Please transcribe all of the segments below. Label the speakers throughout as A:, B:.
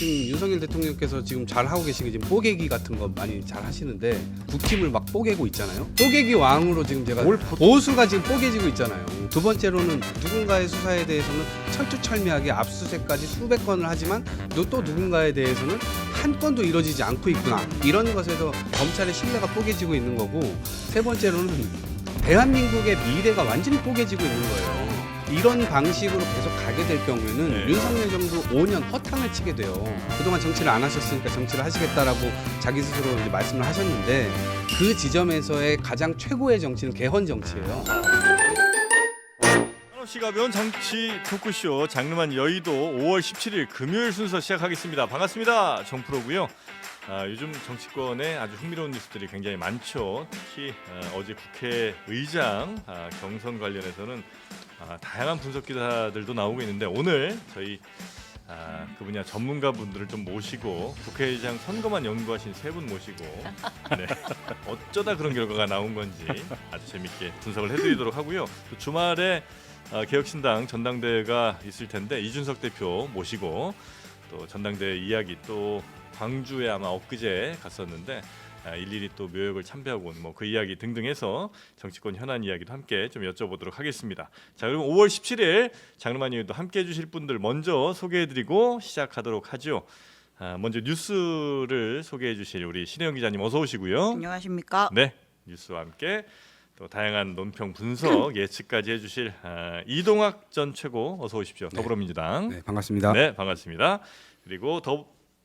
A: 지금 윤석열 대통령께서 지금 잘 하고 계신 게 지금 뽀개기 같은 거 많이 잘 하시는데 국힘을 막 뽀개고 있잖아요. 뽀개기 왕으로 지금 제가 보수가 지금 뽀개지고 있잖아요. 두 번째로는 누군가의 수사에 대해서는 철두철미하게 압수수색까지 수백 건을 하지만 또 누군가에 대해서는 한 건도 이루어지지 않고 있구나. 이런 것에서 검찰의 신뢰가 뽀개지고 있는 거고, 세 번째로는 대한민국의 미래가 완전히 뽀개지고 있는 거예요. 이런 방식으로 계속 가게 될 경우에는 윤석열 정부 5년 허탕을 치게 돼요. 그동안 정치를 안 하셨으니까 정치를 하시겠다라고 자기 스스로 이제 말씀을 하셨는데, 그 지점에서의 가장 최고의 정치는 개헌 정치예요.
B: 한없이 가벼운 정치 토크쇼 장르만 여의도 5월 17일 금요일 순서 시작하겠습니다. 반갑습니다. 정프로고요. 요즘 정치권에 아주 흥미로운 뉴스들이 굉장히 많죠. 특히 어제 국회의장 경선 관련해서는 다양한 분석 기사들도 나오고 있는데, 오늘 저희 그 분야 전문가분들을 좀 모시고 국회의장 선거만 연구하신 세 분 모시고 어쩌다 그런 결과가 나온 건지 아주 재밌게 분석을 해드리도록 하고요. 또 주말에 개혁신당 전당대회가 있을 텐데 이준석 대표 모시고 또 전당대회 이야기, 또 광주에 아마 엊그제 갔었는데 일일이 또 묘역을 참배하고 온 그 이야기 등등 해서 정치권 현안 이야기도 함께 좀 여쭤보도록 하겠습니다. 자, 그럼 5월 17일 장르만 여의도 함께 해주실 분들 먼저 소개해드리고 시작하도록 하죠. 먼저 뉴스를 소개해주실 우리 신혜영 기자님 어서 오시고요.
C: 안녕하십니까?
B: 네, 뉴스와 함께 또 다양한 논평 분석 예측까지 해주실 이동학 전 최고 어서 오십시오. 더불어민주당.
A: 네, 반갑습니다.
B: 네, 반갑습니다. 그리고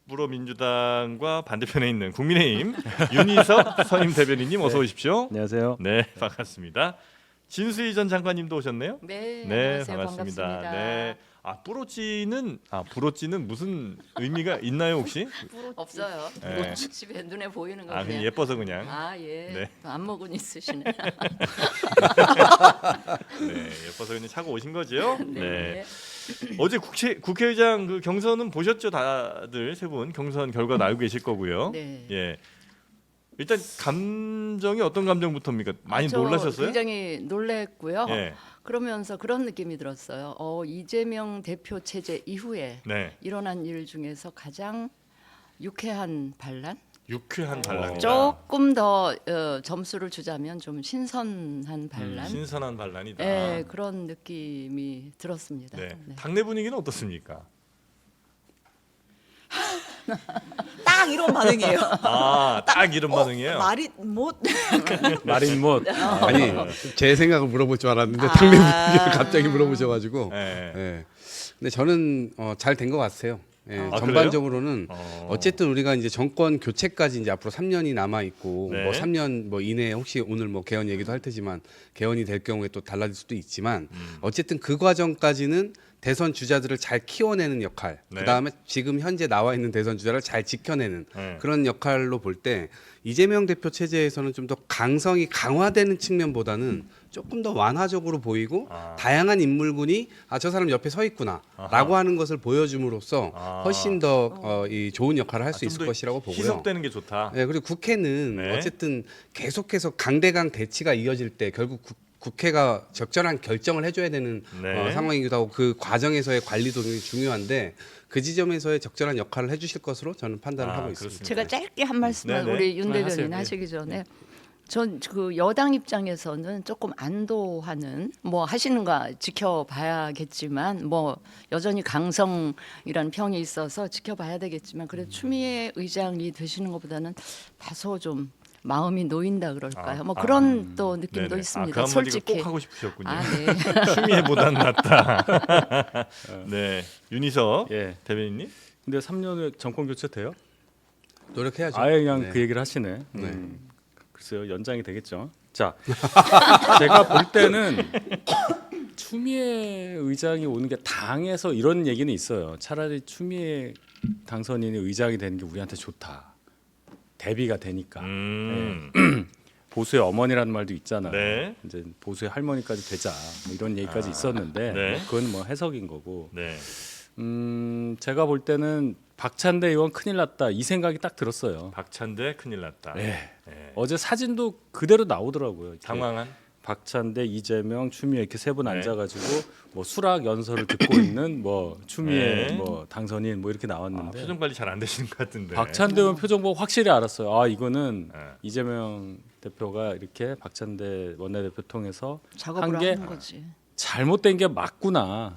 B: 더불어민주당과 반대편에 있는 국민의힘 윤희석 선임 대변인님 어서 오십시오.
D: 안녕하세요.
B: 네, 반갑습니다. 진수희 전 장관님도 오셨네요.
C: 네,
B: 네,
C: 안녕하세요. 반갑습니다.
B: 네. 부로찌는 무슨 의미가 있나요 혹시?
C: 없어요.
B: 네.
C: 집에 눈에 보이는 거
B: 그냥
C: 그냥.
B: 예뻐서 그냥.
C: 예.
B: 네.
C: 안목은 있으시네.
B: 네, 예뻐서 그냥 차고 오신 거죠? 네.
C: 네.
B: 어제 국회의장 그 경선은 보셨죠, 다들 세 분 경선 결과 알고 계실 거고요.
C: 네.
B: 예. 일단 감정이 어떤 감정부터입니까? 많이
C: 저
B: 놀라셨어요?
C: 굉장히 놀랬고요.
B: 예.
C: 그러면서 그런 느낌이 들었어요. 이재명 대표 체제 이후에
B: 네.
C: 일어난 일 중에서 가장 유쾌한 반란?
B: 유쾌한 반란이다.
C: 조금 더 점수를 주자면 좀 신선한 반란?
B: 신선한 반란이다.
C: 네, 그런 느낌이 들었습니다.
B: 네.
C: 네.
B: 당내 분위기는 어떻습니까?
E: 딱 이런 반응이에요.
B: 딱 이런 반응이에요.
E: 말이 못.
D: 마린 못.
A: 아니, 제 생각을 물어볼 줄 알았는데 당내 분위기를 갑자기 물어보셔가지고.
B: 네.
A: 예. 근데 저는 잘 된 것 같아요. 예,
B: 아,
A: 전반적으로는 어쨌든 우리가 이제 정권 교체까지 이제 앞으로 3년이 남아 있고,
B: 네.
A: 뭐 3년 뭐 이내에 혹시 오늘 뭐 개헌 얘기도 할 테지만 개헌이 될 경우에 또 달라질 수도 있지만 어쨌든 그 과정까지는 대선 주자들을 잘 키워내는 역할,
B: 네.
A: 그다음에 지금 현재 나와 있는 대선 주자를 잘 지켜내는
B: 네.
A: 그런 역할로 볼 때 이재명 대표 체제에서는 좀 더 강성이 강화되는 측면보다는 조금 더 완화적으로 보이고 다양한 인물군이 저 사람 옆에 서 있구나라고 하는 것을 보여줌으로써 훨씬 더 이 좋은 역할을 할 수 있을
B: 좀더
A: 것이라고 보고요.
B: 희석되는 게 좋다.
A: 네, 그리고 국회는
B: 네.
A: 어쨌든 계속해서 강대강 대치가 이어질 때 결국 국회가 적절한 결정을 해줘야 되는
B: 네.
A: 상황이기도 하고, 그 과정에서의 관리도 굉장히 중요한데 그 지점에서의 적절한 역할을 해주실 것으로 저는 판단을 하고 있습니다.
B: 그렇습니다.
C: 제가 짧게 한 말씀만
B: 네네.
C: 우리 윤 대변인
D: 하세요.
C: 하시기 전에 전 그 여당 입장에서는 조금 안도하는, 뭐 하시는 거 지켜봐야겠지만 뭐 여전히 강성이라는 평이 있어서 지켜봐야 되겠지만, 그래도 추미애 의장이 되시는 것보다는 다소 좀 마음이 놓인다 그럴까요? 뭐 그런 또 느낌도
B: 네네.
C: 있습니다.
B: 그 한마디가
C: 솔직히.
B: 꼭 하고 싶으셨군요.
C: 네.
B: 추미애보단 낫다. 네, 윤희석
D: 예.
B: 대변인님.
D: 근데 3년 후에 정권 교체 돼요?
A: 노력해야죠.
D: 아예 그냥
A: 네.
D: 그 얘기를 하시네.
A: 네.
D: 글쎄요, 연장이 되겠죠. 자, 제가 볼 때는 추미애 의장이 오는 게 당에서 이런 얘기는 있어요. 차라리 추미애 당선인이 의장이 되는 게 우리한테 좋다. 대비가 되니까. 보수의 어머니라는 말도 있잖아요.
B: 네.
D: 이제 보수의 할머니까지 되자, 뭐 이런 얘기까지 있었는데
B: 네.
D: 뭐 그건 뭐 해석인 거고.
B: 네.
D: 제가 볼 때는 박찬대 의원 큰일 났다 이 생각이 딱 들었어요.
B: 박찬대 큰일 났다.
D: 네.
B: 네.
D: 어제 사진도 그대로 나오더라고요. 이렇게
B: 당황한.
D: 박찬대, 이재명, 추미애 이렇게 세 분
B: 네.
D: 앉아가지고 뭐 수락 연설을 듣고 있는 뭐 추미애
B: 네.
D: 뭐 당선인 뭐 이렇게
B: 아,
D: 나왔는데
B: 표정 관리 잘 안 되시는 것 같은데.
D: 박찬대 의원 표정 보고 확실히 알았어요. 아 이거는
B: 네.
D: 이재명 대표가 이렇게 박찬대 원내대표 통해서
C: 작업을
D: 한 게
C: 하는 거지.
D: 잘못된 게 맞구나.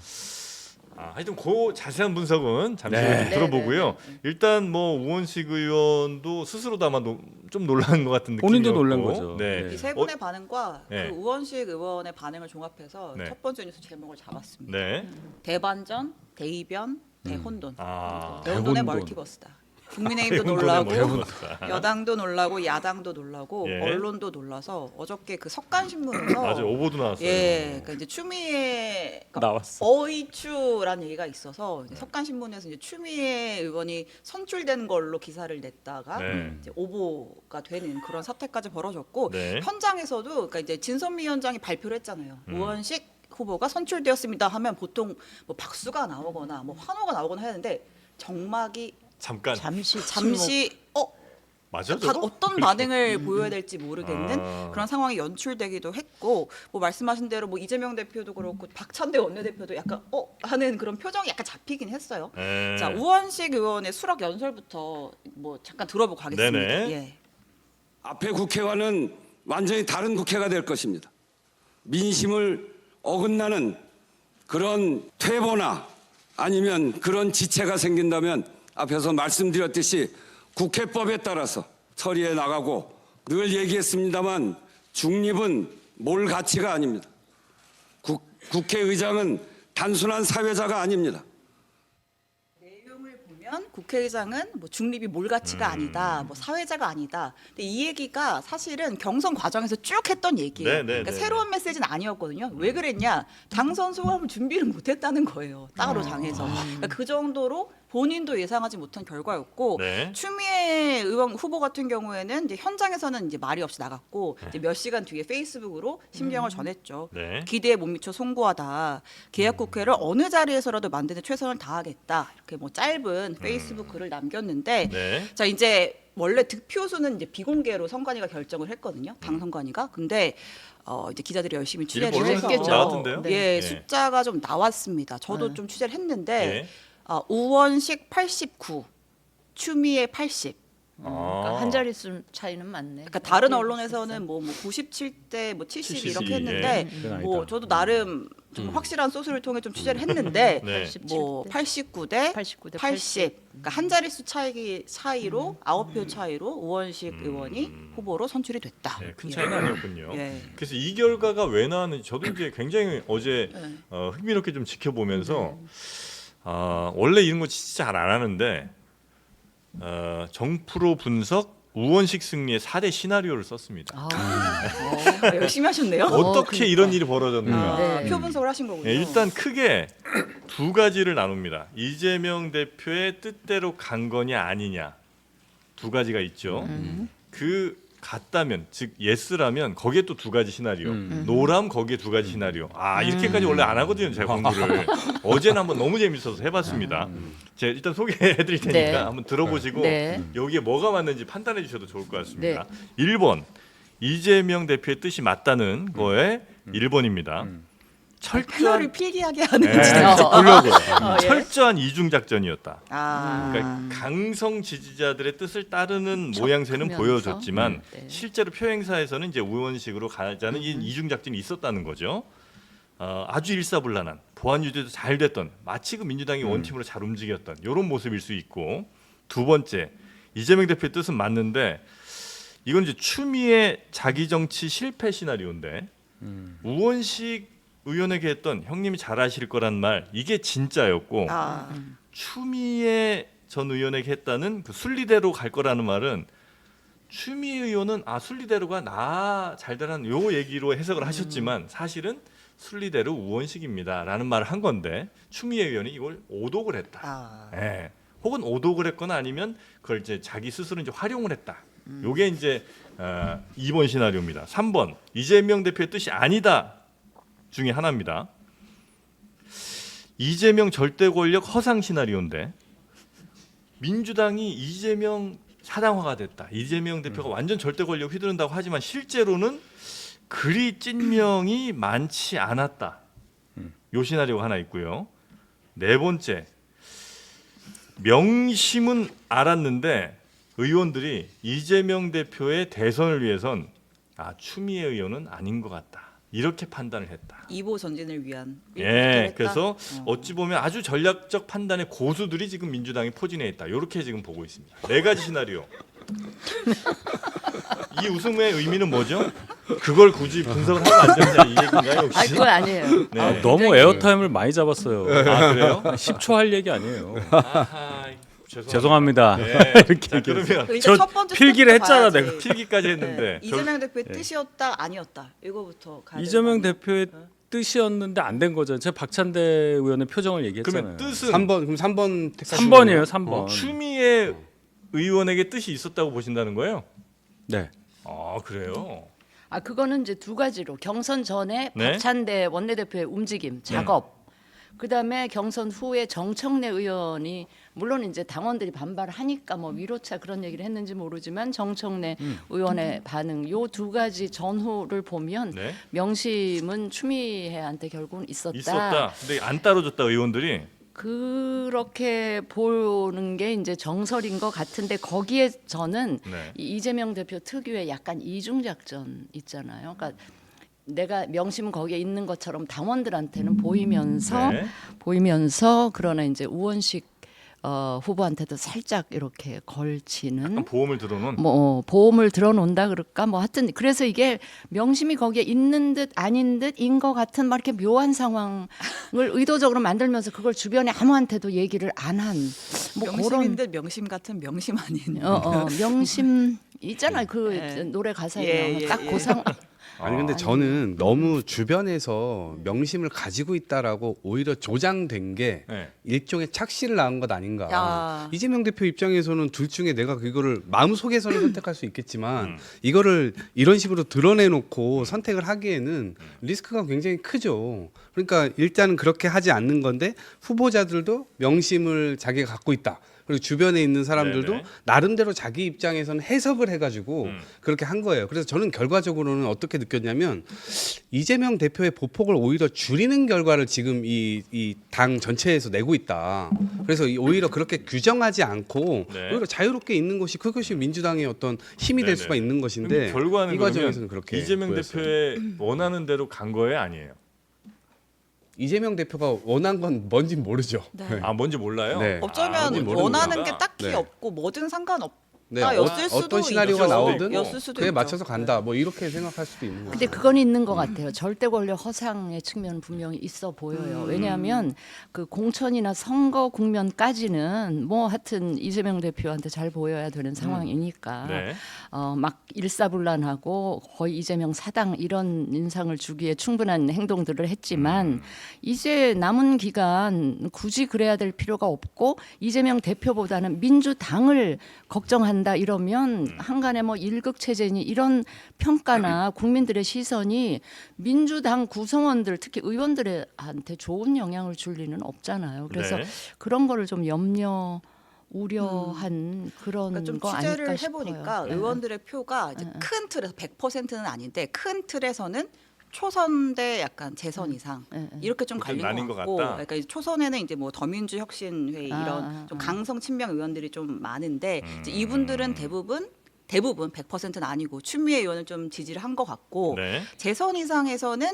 B: 하여튼 그 자세한 분석은 잠시
D: 네.
B: 후에 좀 들어보고요.
C: 네.
B: 일단 뭐 우원식 의원도 스스로도 아마 좀 놀란 것 같은 느낌이었고.
D: 본인도 놀란 거죠.
B: 네.
D: 네.
E: 이 세 분의 반응과
B: 네.
E: 그 우원식 의원의 반응을 종합해서
B: 네.
E: 첫 번째 뉴스 제목을 잡았습니다.
B: 네.
E: 대반전, 대이변, 대혼돈.
B: 아.
E: 대혼돈의
D: 대혼돈.
E: 멀티버스다. 국민의힘도
B: 대혼돈의
E: 놀라고
B: 멀티버스다.
E: 여당도 놀라고 야당도 놀라고
B: 예.
E: 언론도 놀라서 어저께 그 석간신문에서
B: 맞아요. 오보도 나왔어요.
E: 예, 그러니까 이제 추미애 그러니까
D: 나왔어.
E: 어이추라는 얘기가 있어서 이제 석간신문에서 이제 추미애 의원이 선출된 걸로 기사를 냈다가
B: 네.
E: 이제 오보가 되는 그런 사태까지 벌어졌고
B: 네.
E: 현장에서도 그러니까 이제 진선미 위원장이 발표를 했잖아요. 우원식 후보가 선출되었습니다 하면 보통 뭐 박수가 나오거나 뭐 환호가 나오거나 하는데 정막이
B: 잠깐.
E: 잠시
B: 맞아?
E: 다
B: 저거?
E: 어떤 반응을 보여야 될지 모르겠는
B: 아.
E: 그런 상황이 연출되기도 했고 뭐 말씀하신 대로 뭐 이재명 대표도 그렇고 박찬대 원내대표도 약간 하는 그런 표정이 약간 잡히긴 했어요.
B: 네.
E: 자 우원식 의원의 수락 연설부터 뭐 잠깐 들어보고 가겠습니다.
B: 네네.
E: 예.
F: 앞에 국회와는 완전히 다른 국회가 될 것입니다. 민심을 어긋나는 그런 퇴보나 아니면 그런 지체가 생긴다면 앞에서 말씀드렸듯이 국회법에 따라서 처리해 나가고 늘 얘기했습니다만 중립은 몰 가치가 아닙니다. 국회의장은 단순한 사회자가 아닙니다.
E: 내용을 보면 국회의장은 뭐 중립이 몰 가치가 아니다, 뭐 사회자가 아니다. 근데 이 얘기가 사실은 경선 과정에서 쭉 했던 얘기예요.
B: 네, 네,
E: 그러니까
B: 네,
E: 새로운 메시지는 아니었거든요. 왜 그랬냐? 당선 소감을 준비를 못했다는 거예요. 따로 장에서. 그러니까 그 정도로 본인도 예상하지 못한 결과였고
B: 네.
E: 추미애 의원 후보 같은 경우에는 이제 현장에서는 이제 말이 없이 나갔고 이제 몇 시간 뒤에 페이스북으로 심경을 전했죠.
B: 네.
E: 기대에 못 미쳐 송구하다. 계약국회를 어느 자리에서라도 만드는 최선을 다하겠다. 이렇게 뭐 짧은 페이스북 글을 남겼는데
B: 네.
E: 자 이제 원래 득표수는 이제 비공개로 선관위가 결정을 했거든요. 당 선관위가. 근데 이제 기자들이 열심히 취재를
B: 일부
E: 해서
B: 언론에서 나왔던데요?
E: 예,
B: 네.
E: 숫자가 좀 나왔습니다. 저도
C: 네.
E: 좀 취재를 했는데
B: 예.
E: 우원식 89, 추미애 80.
C: 그러니까 한 자릿수 차이는 많네.
E: 그러니까 다른 언론에서는 뭐 97대 뭐 70 이렇게
B: 72,
E: 했는데
D: 그건
E: 뭐
D: 아니다.
E: 저도 나름 좀 확실한 소스를 통해 좀 취재를 했는데
B: 네.
E: 뭐 89대
C: 89대
E: 80. 그러니까 한 자릿수 차이로 9표 차이로 우원식 의원이 후보로 선출이 됐다.
B: 네, 큰 차이는 아니었군요.
E: 예.
B: 그래서 이 결과가 왜 나왔는지 저도 이제 굉장히 어제
E: 네.
B: 흥미롭게 좀 지켜보면서 원래 이런 거 진짜 잘 안 하는데 정프로 분석 우원식 승리의 4대 시나리오를 썼습니다.
E: 열심히 하셨네요.
B: 어떻게
C: 그러니까.
B: 이런 일이 벌어졌는가.
C: 네.
E: 표 분석을 하신 거군요.
B: 예, 일단 크게 두 가지를 나눕니다. 이재명 대표의 뜻대로 간 거냐 아니냐 두 가지가 있죠. 그 같다면 즉 예스라면 거기에 또 두 가지 시나리오, 노람 거기에 두 가지 시나리오. 이렇게까지 원래 안 하거든요. 제가 공부를 어제는 한번 너무 재밌어서 해봤습니다. 제가 일단 소개해드릴 테니까
C: 네.
B: 한번 들어보시고
C: 네.
B: 여기에 뭐가 맞는지 판단해 주셔도 좋을 것 같습니다.
C: 네.
B: 1번 이재명 대표의 뜻이 맞다는 거에 1번입니다. 철저한
E: 패널을 필기하게 하는
B: 네,
E: 진짜.
B: 보려고
E: 예.
B: 철저한 이중 작전이었다.
E: 아.
B: 그러니까 강성 지지자들의 뜻을 따르는 모양새는
C: 섞으면서?
B: 보여줬지만
C: 네.
B: 실제로 표행사에서는 이제 우원식으로 가자는 이 이중 작전이 있었다는 거죠. 아주 일사불란한 보안 유지도 잘 됐던 마치 그 민주당이 원팀으로 잘 움직였던 이런 모습일 수 있고 두 번째 이재명 대표의 뜻은 맞는데 이건 이제 추미애 자기 정치 실패 시나리오인데 우원식 의원에게 했던 형님이 잘하실 거란 말 이게 진짜였고 추미애 전 의원에게 했다는 그 순리대로 갈 거라는 말은 추미애 의원은 순리대로가 나 잘되라는 요 얘기로 해석을 하셨지만 사실은 순리대로 우원식입니다라는 말을 한 건데 추미애 의원이 이걸 오독을 했다. 예. 혹은 오독을 했거나 아니면 그걸 이제 자기 스스로 이제 활용을 했다. 요게 이제 2번 시나리오입니다. 3번 이재명 대표의 뜻이 아니다 중에 하나입니다. 이재명 절대 권력 허상 시나리오인데 민주당이 이재명 사당화가 됐다. 이재명 대표가 완전 절대 권력 휘두른다고 하지만 실제로는 그리 찐명이 많지 않았다. 요 시나리오가 하나 있고요. 네 번째, 명심은 알았는데 의원들이 이재명 대표의 대선을 위해선 추미애 의원은 아닌 것 같다. 이렇게 판단을 했다.
E: 2보 전진을 위한
B: 예, 그래서 어찌 보면 아주 전략적 판단의 고수들이 지금 민주당이 포진해 있다. 이렇게 지금 보고 있습니다. 네 가지 시나리오. 이 웃음의 의미는 뭐죠? 그걸 굳이 분석을 하고 앉았냐 이 얘기인가요 혹시?
C: 아 그건 아니에요.
B: 네.
D: 너무
C: 굉장히-
D: 에어타임을 많이 잡았어요.
B: 아 그래요?
D: 10초 할 얘기 아니에요.
B: 아하,
D: 죄송합니다.
B: 네.
D: 이렇게
B: 자, 그러면
E: 일단
D: 저
E: 첫 번째
D: 필기를
E: 스텝부터
D: 했잖아,
E: 봐야지.
D: 내가.
B: 필기까지
E: 네.
B: 했는데
E: 이재명 대표의 뜻이었다 아니었다 이거부터 가야
D: 이재명
E: 되는 거
D: 대표의 뜻이었는데 안 된 거죠. 제가 박찬대 의원의 표정을 얘기했잖아요.
B: 그러면 뜻은
A: 3번 그럼 3번 택하시는
D: 3번이에요.
A: 거예요?
D: 3번.
B: 추미애 의원에게 뜻이 있었다고 보신다는 거예요?
D: 네.
B: 아 그래요?
C: 아 그거는 이제 두 가지로 경선 전에
B: 네.
C: 박찬대 원내대표의 움직임, 작업. 그다음에 경선 후에 정청래 의원이 물론 이제 당원들이 반발하니까 뭐 위로차 그런 얘기를 했는지 모르지만 정청래 의원의 반응 요 두 가지 전후를 보면
B: 네.
C: 명심은 추미애한테 결국은
B: 있었다. 근데 안 따라줬다 의원들이.
C: 그렇게 보는 게 이제 정설인 것 같은데 거기에 저는
B: 네.
C: 이 이재명 대표 특유의 약간 이중 작전 있잖아요. 그러니까 내가 명심은 거기에 있는 것처럼 당원들한테는 보이면서 그러나 이제 우원식 후보한테도 살짝 이렇게 걸치는
B: 약간 보험을 들어놓은.
C: 뭐 보험을 들어놓는다 그럴까 뭐 하여튼 그래서 이게 명심이 거기에 있는 듯 아닌 듯인 것 같은 막 이렇게 묘한 상황을 의도적으로 만들면서 그걸 주변에 아무한테도 얘기를 안 한 뭐
E: 명심인
C: 그런
E: 듯 명심 같은 명심 아닌
C: 명심 있잖아요 그
E: 예.
C: 노래 가사에
E: 예,
C: 나오는
E: 예,
C: 딱
E: 예.
C: 그 상황
A: 아니 근데 저는 너무 주변에서 명심을 가지고 있다라고 오히려 조장된 게
B: 네.
A: 일종의 착시를 낳은 것 아닌가.
E: 야.
A: 이재명 대표 입장에서는 둘 중에 내가 그거를 마음속에서는 선택할 수 있겠지만 이거를 이런 식으로 드러내놓고 선택을 하기에는 리스크가 굉장히 크죠. 그러니까 일단은 그렇게 하지 않는 건데 후보자들도 명심을 자기가 갖고 있다. 그리고 주변에 있는 사람들도
B: 네네.
A: 나름대로 자기 입장에서는 해석을 해가지고 그렇게 한 거예요. 그래서 저는 결과적으로는 어떻게 느꼈냐면 이재명 대표의 보폭을 오히려 줄이는 결과를 지금 이 당 전체에서 내고 있다. 그래서 오히려 그렇게 규정하지 않고
B: 네.
A: 오히려 자유롭게 있는 것이 그것이 민주당의 어떤 힘이 될
B: 네네.
A: 수가 있는 것인데
B: 그럼 결과는
A: 이
B: 그러면
A: 과정에서는 그렇게
B: 이재명
A: 보였어요.
B: 대표의 원하는 대로 간 거예요, 아니에요?
A: 이재명 대표가 원한 건 뭔지 모르죠.
E: 네.
B: 아 뭔지 몰라요?
A: 네.
E: 어쩌면
A: 뭔지 모르는
E: 원하는
B: 거다.
E: 게 딱히
A: 네.
E: 없고 뭐든 상관없다
A: 네,
E: 였을 수도
A: 어떤 시나리오가
E: 있죠.
A: 나오든
E: 였을 수도
A: 그에
E: 있죠.
A: 맞춰서 간다. 뭐 이렇게 생각할 수도 있는 거죠.
C: 근데 그건 있는 것 같아요. 절대 권력 허상의 측면은 분명히 있어 보여요. 왜냐하면 그 공천이나 선거 국면까지는 뭐 하여튼 이재명 대표한테 잘 보여야 되는 상황이니까
B: 네.
C: 막 일사불란하고 거의 이재명 사당 이런 인상을 주기에 충분한 행동들을 했지만 이제 남은 기간 굳이 그래야 될 필요가 없고 이재명 대표보다는 민주당을 걱정한다 이러면 한간에 뭐 일극체제니 이런 평가나 국민들의 시선이 민주당 구성원들 특히 의원들한테 좋은 영향을 줄 리는 없잖아요. 그래서
B: 네.
C: 그런 거를 좀 우려한 그런
E: 그러니까 좀
C: 거
E: 취재를
C: 아닐까
E: 해보니까
C: 싶어요.
E: 의원들의 표가 이제 큰 틀에서 100%는 아닌데 큰 틀에서는 초선 대 약간 재선 이상 이렇게 좀
B: 그렇게
E: 갈린
B: 나뉜
E: 것
B: 것
E: 같고,
B: 같다.
E: 그러니까 이제 초선에는 이제 뭐 더민주 혁신회 이런 좀 강성 친명 의원들이 좀 많은데 이제 이분들은 대부분 100%는 아니고 추미애 의원을 좀 지지를 한 것 같고
B: 네.
E: 재선 이상에서는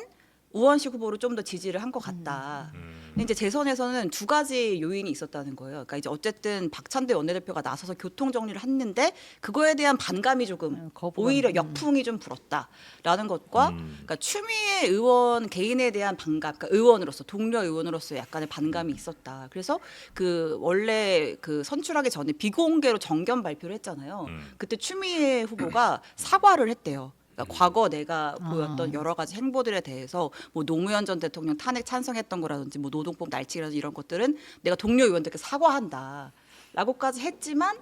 E: 우원식 후보를 좀 더 지지를 한 것 같다. 근데 이제 재선에서는 두 가지 요인이 있었다는 거예요. 그러니까 이제 어쨌든 박찬대 원내대표가 나서서 교통 정리를 했는데 그거에 대한 반감이 조금
C: 거부감.
E: 오히려 역풍이 좀 불었다라는 것과 그러니까 추미애 의원 개인에 대한 반감, 그러니까 의원으로서 동료 의원으로서 약간의 반감이 있었다. 그래서 그 원래 그 선출하기 전에 비공개로 정견 발표를 했잖아요. 그때 추미애 후보가 사과를 했대요. 그러니까 과거 내가 보였던 여러 가지 행보들에 대해서 뭐 노무현 전 대통령 탄핵 찬성했던 거라든지 뭐 노동법 날치기라든지 이런 것들은 내가 동료 의원들께 사과한다라고까지 했지만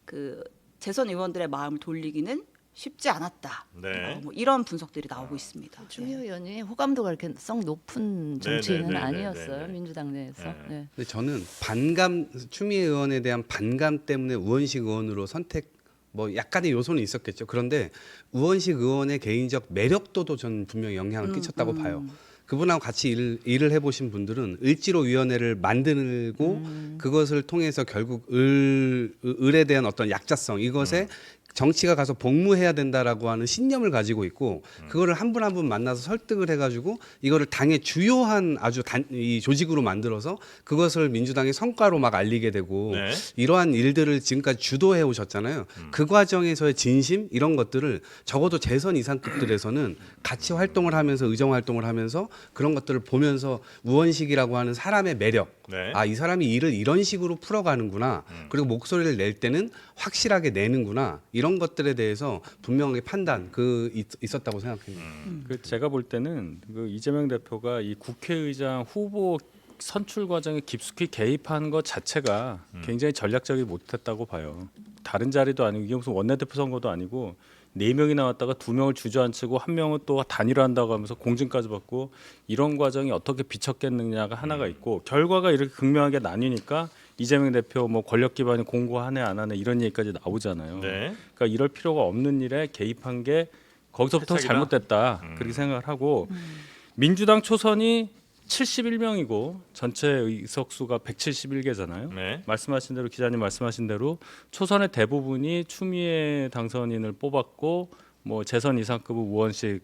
E: 그 재선 의원들의 마음을 돌리기는 쉽지 않았다.
B: 네.
E: 뭐 이런 분석들이 나오고 있습니다.
C: 추미애 의원이 호감도가 이렇게 썩 높은 정치인은
B: 네, 네, 네,
C: 아니었어요.
B: 네, 네.
C: 민주당 내에서.
B: 네.
C: 네.
A: 근데 저는 반감 추미애 의원에 대한 반감 때문에 우원식 의원으로 선택 뭐 약간의 요소는 있었겠죠. 그런데 우원식 의원의 개인적 매력도도 저는 분명히 영향을 끼쳤다고 봐요. 그분하고 같이 일을 해보신 분들은 을지로위원회를 만들고 그것을 통해서 결국 을에 대한 어떤 약자성 이것에 정치가 가서 복무해야 된다라고 하는 신념을 가지고 있고 그거를 한 분 한 분 만나서 설득을 해가지고 이거를 당의 주요한 아주 이 조직으로 만들어서 그것을 민주당의 성과로 막 알리게 되고
B: 네.
A: 이러한 일들을 지금까지 주도해 오셨잖아요. 그 과정에서의 진심 이런 것들을 적어도 재선 이상급들에서는 같이 활동을 하면서 의정 활동을 하면서 그런 것들을 보면서 우원식이라고 하는 사람의 매력
B: 네.
A: 아, 이 사람이 일을 이런 식으로 풀어가는구나. 그리고 목소리를 낼 때는 확실하게 내는구나. 이런 것들에 대해서 분명하게 판단 있었다고 생각합니다.
D: 그 제가 볼 때는 그 이재명 대표가 이 국회의장 후보 선출 과정에 깊숙이 개입한 것 자체가 굉장히 전략적이 못했다고 봐요. 다른 자리도 아니고 이게 무슨 원내대표 선거도 아니고 4명이 나왔다가 2명을 주저앉히고 1명은 또 단일화한다고 하면서 공증까지 받고 이런 과정이 어떻게 비쳤겠느냐가 하나가 있고 결과가 이렇게 극명하게 나뉘니까 이재명 대표 뭐 권력 기반이 공고하네 안 하네 이런 얘기까지 나오잖아요.
B: 네.
D: 그러니까 이럴 필요가 없는 일에 개입한 게 거기서부터
B: 패착이다?
D: 잘못됐다 그렇게 생각을 하고 민주당 초선이 71명이고 전체 의석수가 171개잖아요.
B: 네.
D: 말씀하신 대로 기자님 말씀하신 대로 초선의 대부분이 추미애 당선인을 뽑았고 뭐 재선 이상급 우원식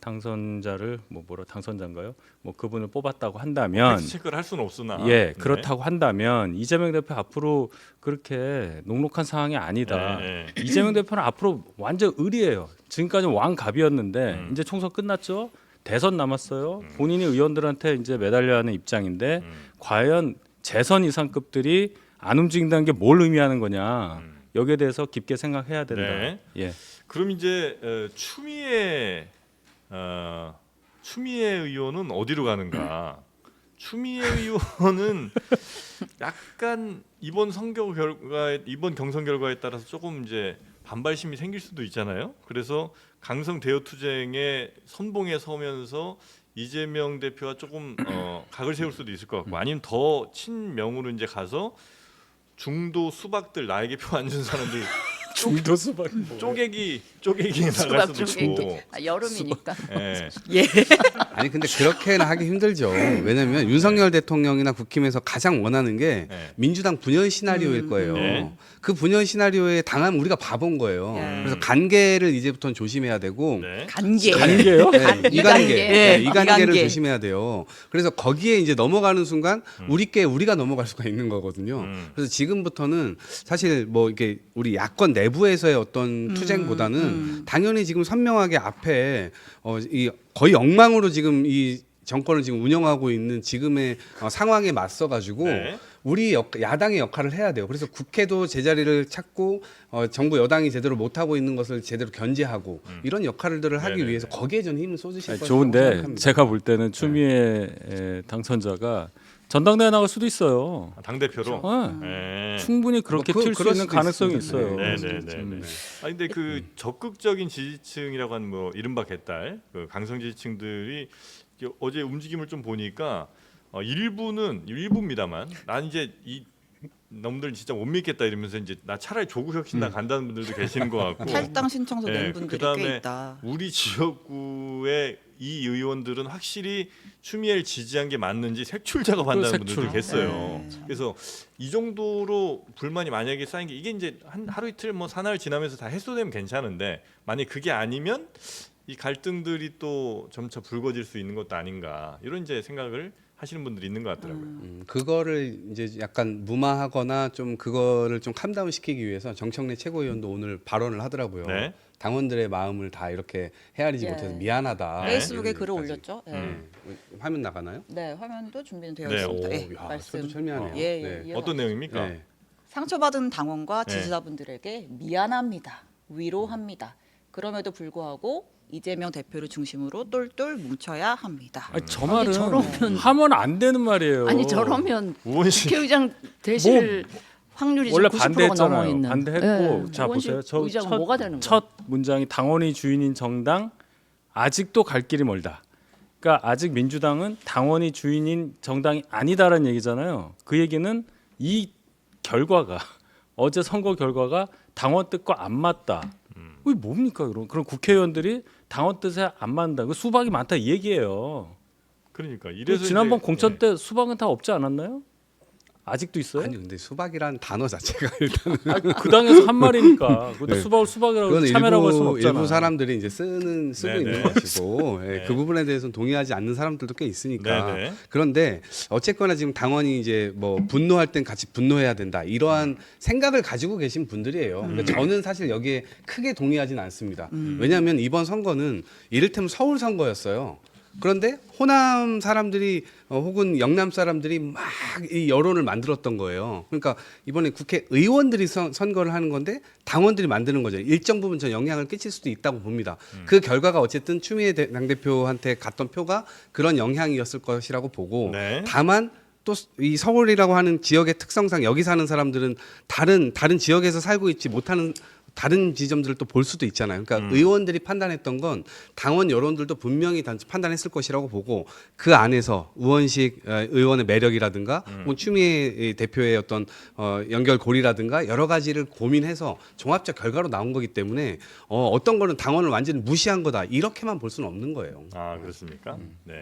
D: 당선자를 뭐라 당선자인가요? 뭐 그분을 뽑았다고 한다면
B: 팩트 체크를 할 수는 없으나
D: 예 그렇다고 한다면 이재명 대표 앞으로 그렇게 녹록한 상황이 아니다.
B: 네.
D: 이재명 대표는 앞으로 완전 을이에요. 지금까지 왕갑이었는데 이제 총선 끝났죠. 대선 남았어요. 본인이 의원들한테 이제 매달려야 하는 입장인데 과연 재선 이상급들이 안 움직인다는 게 뭘 의미하는 거냐. 여기에 대해서 깊게 생각해야 된다.
B: 네.
D: 예.
B: 그럼 이제 추미애 의원은 어디로 가는가? 추미애 의원은 약간 이번 경선 결과에 따라서 조금 이제 반발심이 생길 수도 있잖아요. 그래서 강성 대여 투쟁에 선봉에 서면서 이재명 대표가 조금 각을 세울 수도 있을 것 같고 아니면 더 친명으로 이제 가서 중도 수박들 나에게 표 안 준 사람들
D: 중도 수박
B: 쪼개기 나갈 수도 있고.
C: 여름이니까.
B: 예.
A: 아니 근데 그렇게는 하기 힘들죠. 왜냐하면 윤석열 대통령이나 국힘에서 가장 원하는 게
B: 네.
A: 민주당 분열 시나리오일 거예요.
B: 네.
A: 그 분열 시나리오에 당하면 우리가 바본 거예요. 그래서 간계를 이제부터는 조심해야 되고
B: 네.
E: 간계.
D: 간계요?
A: 네, 이간계.
E: 네,
A: 네, 이간계를
E: 이간계.
A: 조심해야 돼요. 그래서 거기에 이제 넘어가는 순간 우리가 넘어갈 수가 있는 거거든요. 그래서 지금부터는 사실 뭐 이렇게 우리 야권 내부에서의 어떤 투쟁보다는 당연히 지금 선명하게 앞에 이 거의 엉망으로 지금 이 정권을 지금 운영하고 있는 지금의 상황에 맞서 가지고
B: 네.
A: 우리 야당의 역할을 해야 돼요. 그래서 국회도 제자리를 찾고 정부 여당이 제대로 못 하고 있는 것을 제대로 견제하고 이런 역할들을 하기
B: 네네네.
A: 위해서 거기에 전 힘을 쏟으실 거라고
D: 좋은데
A: 생각합니다.
D: 제가 볼 때는 추미애 당선자가 전당대회 나갈 수도 있어요.
B: 당 대표로.
D: 네.
B: 네.
D: 충분히 그렇게
A: 뭐
D: 튈 수
A: 그럴
D: 있는
A: 수도
D: 가능성이
A: 있습니다.
D: 있어요.
B: 네네네. 아 근데 그 적극적인 지지층이라고 하는 뭐 이른바 개딸 그 강성 지지층들이 어제 움직임을 좀 보니까 일부입니다만 난 이제 이 놈들 진짜 못 믿겠다 이러면서 이제 나 차라리 조국 혁신당 간다는 분들도 계시는 것 같고.
E: 탈당 신청서 낸
B: 네,
E: 분들이
B: 그다음에
E: 꽤 있다.
B: 우리 지역구의 이 의원들은 확실히 추미애를 지지한 게 맞는지 색출 작업한다는
D: 색출.
B: 분들도 계세요.
E: 네.
B: 그래서 이 정도로 불만이 만약에 쌓인 게 이게 이제 한 하루 이틀 뭐 사나흘 지나면서 다 해소되면 괜찮은데 만약 그게 아니면 이 갈등들이 또 점차 불거질 수 있는 것도 아닌가 이런 이제 생각을 하시는 분들이 있는 것 같더라고요.
A: 그거를 이제 약간 무마하거나 좀 그거를 좀 캄다운 시키기 위해서 정청래 최고위원도 오늘 발언을 하더라고요.
B: 네.
A: 당원들의 마음을 다 이렇게 헤아리지
E: 예.
A: 못해서 미안하다.
E: 페이스북에
A: 이런
E: 글을
A: 얘기까지.
E: 올렸죠. 네.
A: 네. 화면 나가나요?
E: 네, 화면도 준비되어
B: 네,
E: 있습니다.
A: 오,
E: 예,
A: 야,
E: 말씀.
A: 철두철미하네요.
E: 예,
A: 네.
E: 예.
B: 어떤 내용입니까?
A: 네.
E: 상처받은 당원과
B: 네.
E: 지지자분들에게 미안합니다. 위로합니다. 그럼에도 불구하고 이재명 대표를 중심으로 똘똘 뭉쳐야 합니다.
D: 아니, 저 말은
C: 저러면-
D: 하면 안 되는 말이에요.
C: 아니 저러면
B: 우원식
C: 국회의장 되실 확률이
D: 원래
C: 지금 90%가 넘어
D: 반대했잖아요.
C: 있는.
D: 반대했고 자
C: 우원식
D: 보세요. 저
C: 의장은 뭐가 되는 거야?
D: 첫 문장이 당원이 주인인 정당 아직도 갈 길이 멀다. 그러니까 아직 민주당은 당원이 주인인 정당이 아니다라는 얘기잖아요. 그 얘기는 이 결과가 어제 선거 결과가 당원 뜻과 안 맞다. 이게 뭡니까 그럼 국회의원들이 당원 뜻에 안 맞는다. 그 수박이 많다 이 얘기예요.
B: 그러니까
D: 그
B: 이래서
D: 지난번
B: 이제-
D: 공천 때 수박은 다 없지 않았나요? 아직도 있어요?
A: 아니 근데 수박이란 단어 자체가 일단
D: 그 당에서 한 말이니까. 그것도
A: 네.
D: 수박을 수박이라고
A: 그건
D: 참여라고 할 수는 없잖아.
A: 일부 사람들이 이제 쓰고
B: 네네.
A: 있는 것이고 예,
B: 네.
A: 그 부분에 대해서는 동의하지 않는 사람들도 꽤 있으니까.
B: 네네.
A: 그런데 어쨌거나 지금 당원이 이제 뭐 분노할 땐 같이 분노해야 된다 이러한 생각을 가지고 계신 분들이에요. 그러니까 저는 사실 여기에 크게 동의하지는 않습니다. 왜냐하면 이번 선거는 이를테면 서울 선거였어요. 그런데 호남 사람들이 혹은 영남 사람들이 막 이 여론을 만들었던 거예요. 그러니까 이번에 국회의원들이 선거를 하는 건데 당원들이 만드는 거죠. 일정 부분 저 영향을 끼칠 수도 있다고 봅니다. 그 결과가 어쨌든 추미애 당대표한테 갔던 표가 그런 영향이었을 것이라고 보고
B: 네.
A: 다만 또 이 서울이라고 하는 지역의 특성상 여기 사는 사람들은 다른 지역에서 살고 있지 못하는 다른 지점들을 또 볼 수도 있잖아요. 그러니까 의원들이 판단했던 건 당원 여론들도 분명히 판단했을 것이라고 보고 그 안에서 우원식 의원의 매력이라든가 뭐 추미애 대표의 어떤 연결고리라든가 여러 가지를 고민해서 종합적 결과로 나온 거기 때문에 어떤 거는 당원을 완전히 무시한 거다 이렇게만 볼 수는 없는 거예요.
B: 아 그렇습니까? 네.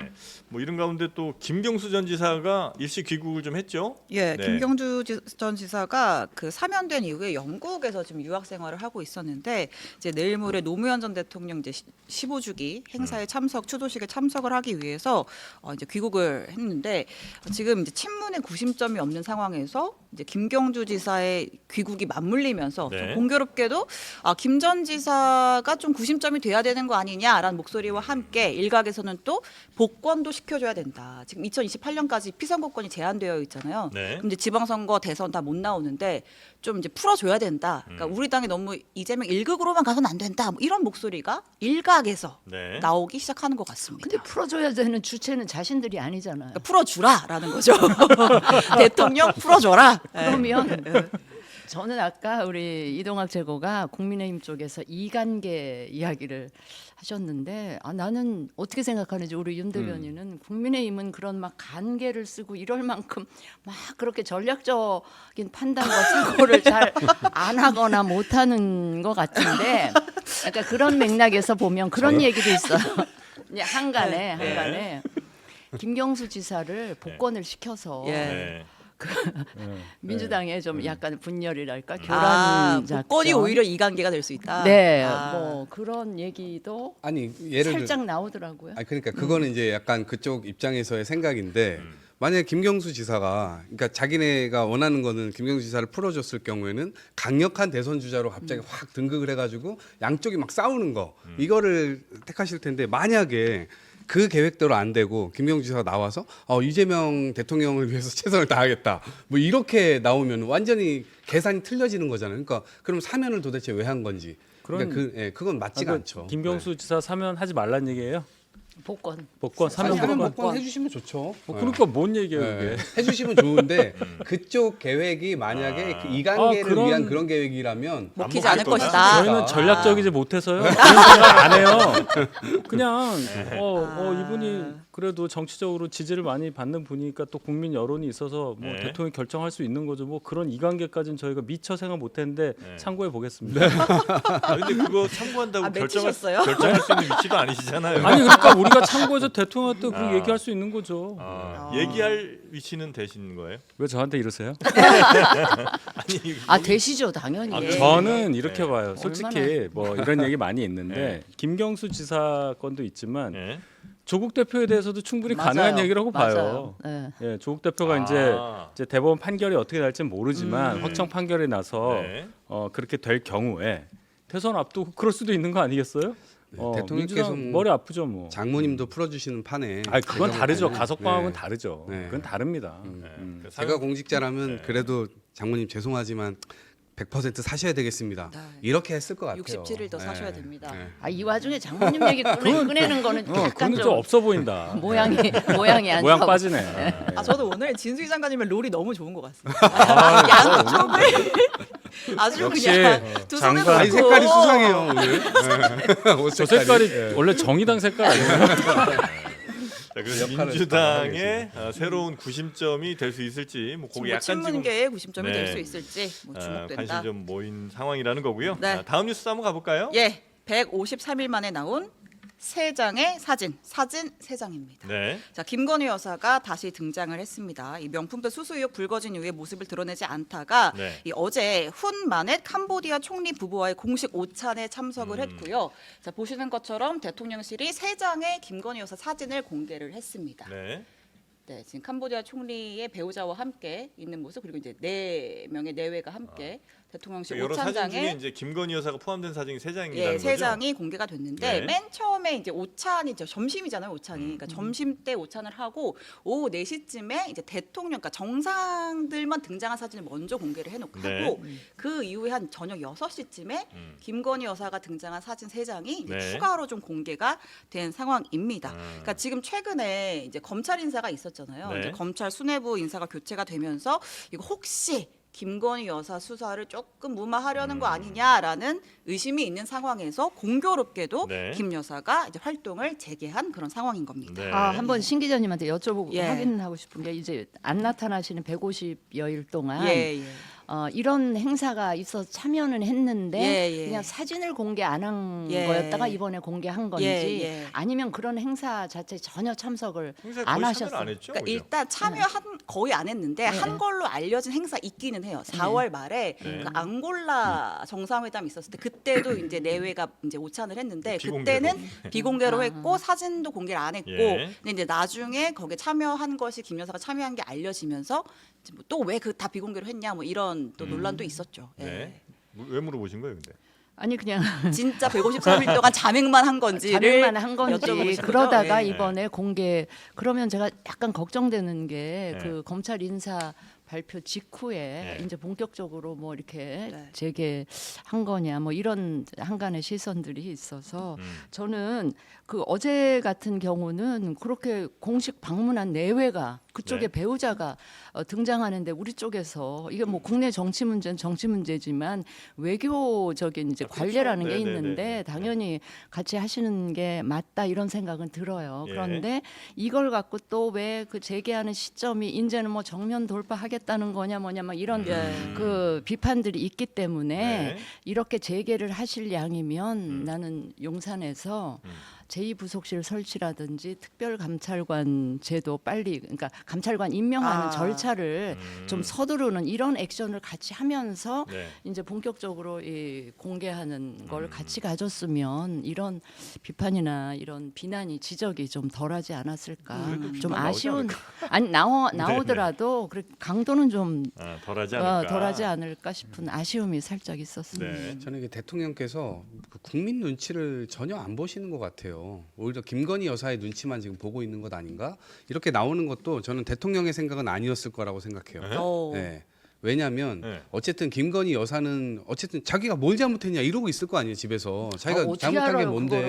B: 뭐 이런 가운데 또 김경수 전 지사가 일시 귀국을 좀 했죠.
E: 예,
B: 네.
E: 김경주 전 지사가 그 사면된 이후에 영국에서 지금 유학 생활을 하고 있었는데 이제 내일 모레 노무현 전 대통령 이제 15주기 행사에 추도식에 참석을 하기 위해서 이제 귀국을 했는데 지금 이제 친문의 구심점이 없는 상황에서 이제 김경주 지사의 귀국이 맞물리면서
B: 네.
E: 좀 공교롭게도 김 전 지사가 좀 구심점이 돼야 되는 거 아니냐라는 목소리와 함께 일각에서는 또 복권도 시켜줘야 된다. 지금 2028년까지 피선거권이 제한되어 있잖아요.
B: 네.
E: 그럼 이제 지방선거 대선 다 못 나오는데 좀 이제 풀어줘야 된다. 그러니까 우리 당이 너무 이재명 1극으로만 가서는 안 된다. 뭐 이런 목소리가 일각에서
B: 네.
E: 나오기 시작하는 것 같습니다.
C: 근데 풀어줘야 되는 주체는 자신들이 아니잖아요.
E: 그러니까 풀어주라라는 거죠. 대통령 풀어줘라.
C: 그러면 저는 아까 우리 이동학 최고가 국민의힘 쪽에서 이관계 이야기를 하셨는데 나는 어떻게 생각하는지 우리 윤 대변인은 국민의힘은 그런 막 간계를 쓰고 이럴 만큼 막 그렇게 전략적인 판단과 사고를 잘 안 하거나 못하는 것 같은데 약간 그런 맥락에서 보면 그런 얘기도 있어요. 이제 한간에 김경수 지사를 복권을 시켜서
E: 예.
B: 네.
C: 민주당에 좀 약간 분열이랄까 교란 작전.
E: 복권이 오히려 이관계가 될 수 있다.
C: 네,
E: 아.
C: 뭐 그런 얘기도
A: 아니 예를
C: 살짝 나오더라고요.
A: 아니 그러니까 그거는 이제 약간 그쪽 입장에서의 생각인데 만약에 김경수 지사가 그러니까 자기네가 원하는 거는 김경수 지사를 풀어줬을 경우에는 강력한 대선 주자로 갑자기 확 등극을 해가지고 양쪽이 막 싸우는 거 이거를 택하실 텐데 만약에 그 계획대로 안 되고 김경수 지사가 나와서 이재명 대통령을 위해서 최선을 다하겠다 뭐 이렇게 나오면 완전히 계산이 틀려지는 거잖아요. 그러니까 그럼 사면을 도대체 왜 한 건지 그러니까 그건 맞지가 않죠.
D: 김경수 지사 사면하지 말란 얘기예요.
C: 복권.
D: 복권
A: 아니,
D: 사면
A: 사면
D: 복권.
A: 복권 해주시면 좋죠.
D: 그러니까 뭔 얘기예요
A: 네.
D: 그게?
A: 해주시면 좋은데 그쪽 계획이 만약에 그 이관계를
D: 그런-
A: 위한 그런 계획이라면
E: 먹히지
B: 안
E: 않을
B: 먹힐 거다.
E: 것이다.
D: 저희는 전략적이지 못해서요. 그런 생각 안 해요. 그냥 이분이 그래도 정치적으로 지지를 많이 받는 분이니까 또 국민 여론이 있어서 뭐
B: 네.
D: 대통령이 결정할 수 있는 거죠. 뭐 그런 이관계까지는 저희가 미처 생각 못했는데
B: 네.
D: 참고해 보겠습니다.
B: 근데 그거 참고한다고
E: 맺히셨어요?
B: 결정할 수 있는 위치도 아니시잖아요.
D: 아니 그러니까 우리가 참고해서 대통령한테 그렇게
B: 아.
D: 얘기할 수 있는 거죠.
B: 얘기할 위치는 되신 거예요?
D: 왜 저한테 이러세요?
B: 아니
C: 되시죠 당연히.
B: 아,
D: 저는 이렇게
B: 네.
D: 봐요. 솔직히 뭐 이런 얘기 많이 있는데 김경수 지사 건도 있지만
B: 네.
D: 조국 대표에 대해서도 충분히
C: 맞아요.
D: 가능한 얘기라고
C: 맞아요.
D: 봐요.
C: 네.
D: 예, 조국 대표가 이제 대법원 판결이 어떻게 날지는 모르지만 확정 판결이 나서
B: 네.
D: 그렇게 될 경우에 대선 앞두고 그럴 수도 있는 거 아니겠어요?
A: 대통령께서
D: 민주당 머리 아프죠 뭐.
A: 장모님도 풀어주시는 판에
D: 그건 다르죠. 가석방하고는
A: 네.
D: 다르죠.
A: 네.
D: 그건 다릅니다.
B: 그
A: 제가 공직자라면
B: 네.
A: 그래도 장모님 죄송하지만 100% 사셔야 되겠습니다.
E: 네.
A: 이렇게 했을 것 같아요.
E: 67일 더
A: 네.
E: 사셔야 됩니다.
A: 네.
C: 이 와중에 장모님 얘기 꺼내는 거는 약간
D: 그건 좀
C: 좀
D: 없어 보인다.
C: 모양이 안
D: 모양
C: 좋아.
D: 빠지네.
E: 저도 오늘 진수희 장관님의 롤이 너무 좋은 것 같습니다. 양쪽을 아주
D: 역시
E: 그냥 두 손에
D: 장관.
A: 아니
E: 놓고
A: 색깔이 수상해요 오늘. 네. 옷
D: 저 색깔이
A: 네.
D: 원래 정의당 색깔 아니에요?
B: 자, 그래서
A: 역할을
B: 민주당의 새로운 구심점이 될 수 있을지 뭐
E: 지금
B: 거기
E: 뭐
B: 약간 지금
E: 친문계의 구심점이
B: 네.
E: 될 수 있을지 뭐 주목된다.
B: 관심 좀 모인 상황이라는 거고요.
E: 네.
B: 다음 뉴스 한번 가볼까요?
E: 예, 153일 만에 나온 세 장의 사진 3장입니다.
B: 네.
E: 자, 김건희 여사가 다시 등장을 했습니다. 이 명품백 수수 의혹 불거진 이후에 모습을 드러내지 않다가
B: 네.
E: 이 어제 훈 마넷 캄보디아 총리 부부와의 공식 오찬에 참석을 했고요. 자, 보시는 것처럼 대통령실이 세 장의 김건희 여사 사진을 공개를 했습니다.
B: 네.
E: 네, 지금 캄보디아 총리의 배우자와 함께 있는 모습 그리고 이제 4명의 내외가 함께 대통령실
B: 여러 사진 중에
E: 오찬장에
B: 이제 김건희 여사가 포함된 사진이 3장이라는
E: 예,
B: 거죠.
E: 3장이 공개가 됐는데
B: 네.
E: 맨 처음에 이제 오찬이 점심이잖아요, 오찬이. 그러니까 점심 때 오찬을 하고 오후 4시쯤에 이제 대통령, 그러니까 정상들만 등장한 사진을 먼저 공개를 해놓고
B: 네.
E: 하고 그 이후에 한 저녁 6시쯤에 김건희 여사가 등장한 사진 3장이 이제
B: 네.
E: 추가로 좀 공개가 된 상황입니다. 그러니까 지금 최근에 이제 검찰 인사가 있었잖아요.
B: 네.
E: 이제 검찰 수뇌부 인사가 교체가 되면서 이거 혹시 김건희 여사 수사를 조금 무마하려는 거 아니냐라는 의심이 있는 상황에서 공교롭게도
B: 네.
E: 김 여사가 이제 활동을 재개한 그런 상황인 겁니다.
B: 네.
C: 아, 한번 신 기자님한테 여쭤보고
E: 예.
C: 확인하고 싶은 게 이제 안 나타나시는 150여일 동안
E: 예, 예.
C: 이런 행사가 있어 참여는 했는데
E: 예, 예.
C: 그냥 사진을 공개 안 한
E: 예.
C: 거였다가 이번에 공개한 건지
E: 예, 예.
C: 아니면 그런 행사 자체 전혀 참석을
B: 행사에
C: 안
B: 거의 참여를
C: 하셨어요.
B: 안 했죠.
E: 그러니까
B: 그죠?
E: 일단 참여한 거의 안 했는데
C: 네.
E: 한 걸로 알려진 행사 있기는 해요. 4월 말에
B: 네.
E: 그 앙골라 정상회담 있었을 때 그때도 이제 내외가 이제 오찬을 했는데
B: 비공개로.
E: 그때는 비공개로
C: 아.
E: 했고 사진도 공개를 안 했고
B: 예.
E: 근데 이제 나중에 거기에 참여한 것이 김 여사가 참여한 게 알려지면서 또 왜 그 다 비공개로 했냐 뭐 이런 또 논란도 있었죠. 예.
B: 네. 왜 물어보신 거예요, 근데?
C: 아니 그냥
E: 진짜 153일 동안 자맹만 한 건지를
C: 자백만 한 건지
E: 여쭤보고 싶어요.
C: 그러다가
E: 예.
C: 이번에 공개 그러면 제가 약간 걱정되는 게
B: 네.
C: 그 검찰 인사 발표 직후에
B: 네.
C: 이제 본격적으로 뭐 이렇게
E: 네.
C: 재개한 거냐 뭐 이런 한간의 시선들이 있어서
B: 음.
C: 저는 그 어제 같은 경우는 그렇게 공식 방문한 내외가 그쪽에
B: 네.
C: 배우자가 등장하는데 우리 쪽에서 이게 뭐 국내 정치 문제는 정치 문제지만 외교적인 이제
B: 그렇죠.
C: 관례라는 게
B: 네, 네,
C: 있는데
B: 네, 네.
C: 당연히 같이 하시는 게 맞다 이런 생각은 들어요.
B: 예.
C: 그런데 이걸 갖고 또 왜 그 재개하는 시점이 이제는 뭐 정면 돌파하겠다는 거냐 뭐냐 막 이런
E: 예.
C: 그 비판들이 있기 때문에
B: 네.
C: 이렇게 재개를 하실 양이면 나는 용산에서 제2부속실 설치라든지 특별감찰관 제도 빨리 그러니까 감찰관 임명하는
E: 아.
C: 절차를 좀 서두르는 이런 액션을 같이 하면서
B: 네.
C: 이제 본격적으로 이 공개하는 걸 같이 가졌으면 이런 비판이나 이런 비난이 지적이 좀 덜하지 않았을까
B: 그래도
C: 좀
B: 비판 나오지
C: 아쉬운
B: 않을까?
C: 아니 나오더라도 그래 강도는 좀
B: 덜하지 않을까.
C: 덜하지 않을까 싶은 아쉬움이 살짝 있었습니다.
B: 네.
A: 저는 이게 대통령께서 그 국민 눈치를 전혀 안 보시는 것 같아요. 오히려 김건희 여사의 눈치만 지금 보고 있는 것 아닌가? 이렇게 나오는 것도 저는 대통령의 생각은 아니었을 거라고 생각해요.
B: 네?
E: 어.
A: 네. 왜냐하면
B: 네.
A: 어쨌든 김건희 여사는 어쨌든 자기가 뭘 잘못했냐 이러고 있을 거 아니에요 집에서 자기가
C: 어떻게
A: 잘못한 게
C: 알아요,
A: 뭔데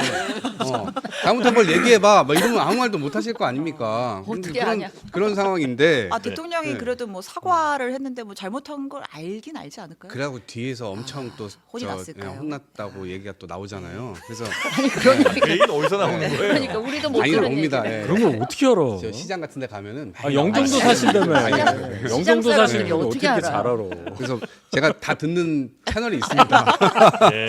A: 잘못한 걸 얘기해봐 막 이러면 아무 말도 못 하실 거 아닙니까?
C: 어떻게
A: 그런,
C: 아냐.
A: 그런 상황인데
E: 아 대통령이
A: 네.
E: 그래도 뭐 사과를 했는데 뭐 잘못한 걸 알긴 알지 않을까요?
A: 그래갖고 뒤에서 엄청 또
E: 혼이 났을까요?
A: 혼났다고 얘기가 또 나오잖아요. 그래서
B: 그 얘기는 어디서 나오는 거예요?
C: 그러니까 우리도 못
A: 많이
C: 들은
A: 나옵니다.
C: 얘기를.
A: 예.
D: 그런 걸 어떻게 알아?
A: 저 시장 같은 데 가면은
D: 아, 영종도 사신다며. 영종도
C: 시장
D: 사시는
C: 사람들이
D: 걸
C: 어떻게
D: 어떻게 잘
C: 알아요?
D: 알아?
A: 그래서 제가 다 듣는 채널이 있습니다.
B: 네.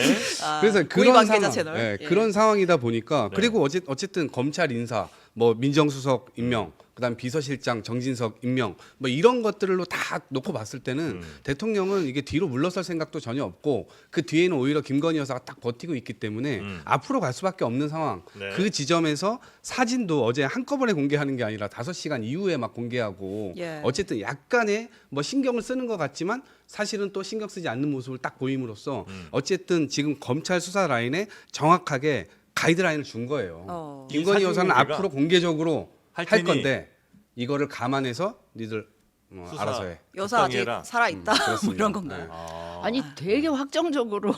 A: 그래서
E: 고위
A: 그런
E: 관계자
A: 상황,
E: 채널.
A: 예,
E: 예.
A: 그런 상황이다 보니까
B: 네.
A: 그리고 어쨌든 검찰 인사, 뭐 민정수석 임명, 그다음 비서실장 정진석 임명, 뭐 이런 것들로 다 놓고 봤을 때는 대통령은 이게 뒤로 물러설 생각도 전혀 없고 그 뒤에는 오히려 김건희 여사가 딱 버티고 있기 때문에 앞으로 갈 수밖에 없는 상황.
B: 네.
A: 그 지점에서 사진도 어제 한꺼번에 공개하는 게 아니라 5시간 이후에 막 공개하고
E: 예.
A: 어쨌든 약간의 뭐 신경을 쓰는 것 같지만 사실은 또 신경 쓰지 않는 모습을 딱 보임으로써 어쨌든 지금 검찰 수사 라인에 정확하게 가이드라인을 준 거예요.
B: 이
A: 김건희
B: 사진
A: 여사는
B: 공개가
A: 앞으로 공개적으로
B: 할
A: 할
B: 테니
A: 건데 이거를 감안해서 니들
B: 수사.
A: 알아서 해.
E: 여사 아직
B: 적당히
E: 살아 있다 뭐
A: 그렇습니다.
E: 이런 건가요?
A: 네.
C: 아니 되게 확정적으로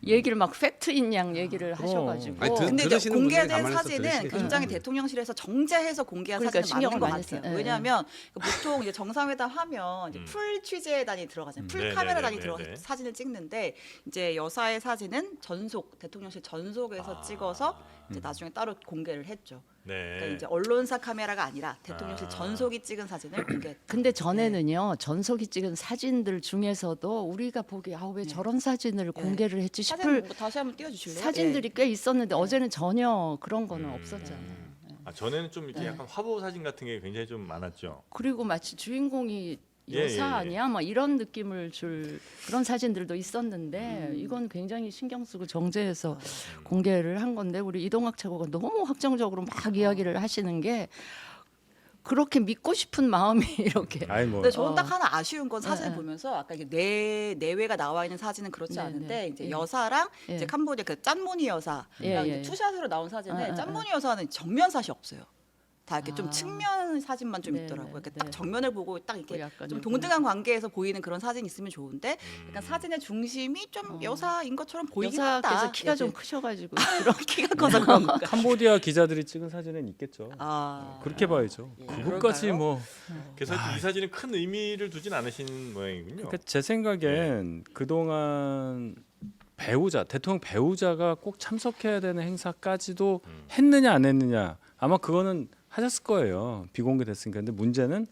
C: 얘기를 막 팩트인 양 얘기를 하셔가지고
A: 아니,
E: 근데 이제
A: 들으시는 분들이
E: 공개된
A: 가만히 있어
E: 사진은
A: 들으시겠죠.
E: 굉장히 대통령실에서 정제해서 공개한
C: 그러니까
E: 사진은 맞는
C: 신경을
E: 것
C: 많이
E: 같아요.
C: 써요. 예.
E: 왜냐하면 보통 이제 정상회담 하면 이제 풀 취재단이 들어가잖아요. 풀
B: 네,
E: 카메라단이
B: 네, 네,
E: 들어가서
B: 네.
E: 사진을 찍는데 이제 여사의 사진은 전속 대통령실 전속에서 찍어서 이제 나중에 따로 공개를 했죠.
B: 네.
E: 그러니까 이제 언론사 카메라가 아니라 대통령실
B: 아.
E: 전속이 찍은 사진을 공개했다.
C: 근데 전에는요 전석이 찍은 사진들 중에서도 우리가 보기에 왜 저런 사진을 공개를 했지
E: 사진
C: 싶을
E: 뭐 다시 한번 띄워주실래요?
C: 사진들이 꽤 있었는데 어제는 전혀 그런 거는 없었잖아요.
B: 전에는 좀 이렇게 약간 화보 사진 같은 게 굉장히 좀 많았죠.
C: 그리고 마치 주인공이
B: 예,
C: 여사
B: 예, 예.
C: 아니야? 막 이런 느낌을 줄 그런 사진들도 있었는데 이건 굉장히 신경 쓰고 정제해서 공개를 한 건데 우리 이동학 최고가 너무 확정적으로 막 이야기를 하시는 게 그렇게 믿고 싶은 마음이 이렇게
D: 아니 뭐
E: 근데 저는 딱 하나 아쉬운 건 사진을
C: 네.
E: 보면서 아까 이게 내외가 나와 있는 사진은 그렇지
C: 네,
E: 않은데
C: 네.
E: 이제
C: 예.
E: 여사랑
C: 예.
E: 이제 캄보디아 그 짠모니 여사랑
C: 예,
E: 이제
C: 예.
E: 투샷으로 나온 사진에
C: 아, 아,
E: 짠모니 여사는 정면샷이 없어요. 다 이렇게 좀
C: 아.
E: 측면 사진만 좀
C: 네,
E: 있더라고요.
C: 네,
E: 이렇게
C: 네.
E: 딱 정면을 보고 딱 이렇게
C: 약간
E: 좀
C: 좀
E: 동등한 관계에서 보이는 그런 사진이 있으면 좋은데 약간 사진의 중심이 좀 여사인 것처럼 보이긴 한다.
C: 여사께서 키가 좀
E: 이렇게.
C: 크셔가지고
E: 그런 키가 커서 그런 건가?
D: 캄보디아 기자들이 찍은 사진은 있겠죠.
E: 아,
D: 그렇게 봐야죠.
E: 예.
D: 그것까지
E: 그럴까요?
D: 뭐
B: 그래서 하여튼 이 사진은 큰 의미를 두진 않으신 모양이군요.
D: 그러니까 제 생각엔 그동안 배우자, 대통령 배우자가 꼭 참석해야 되는 행사까지도 했느냐 안 했느냐 아마 그거는 하셨을 거예요. 비공개됐으니까. 근데 문제는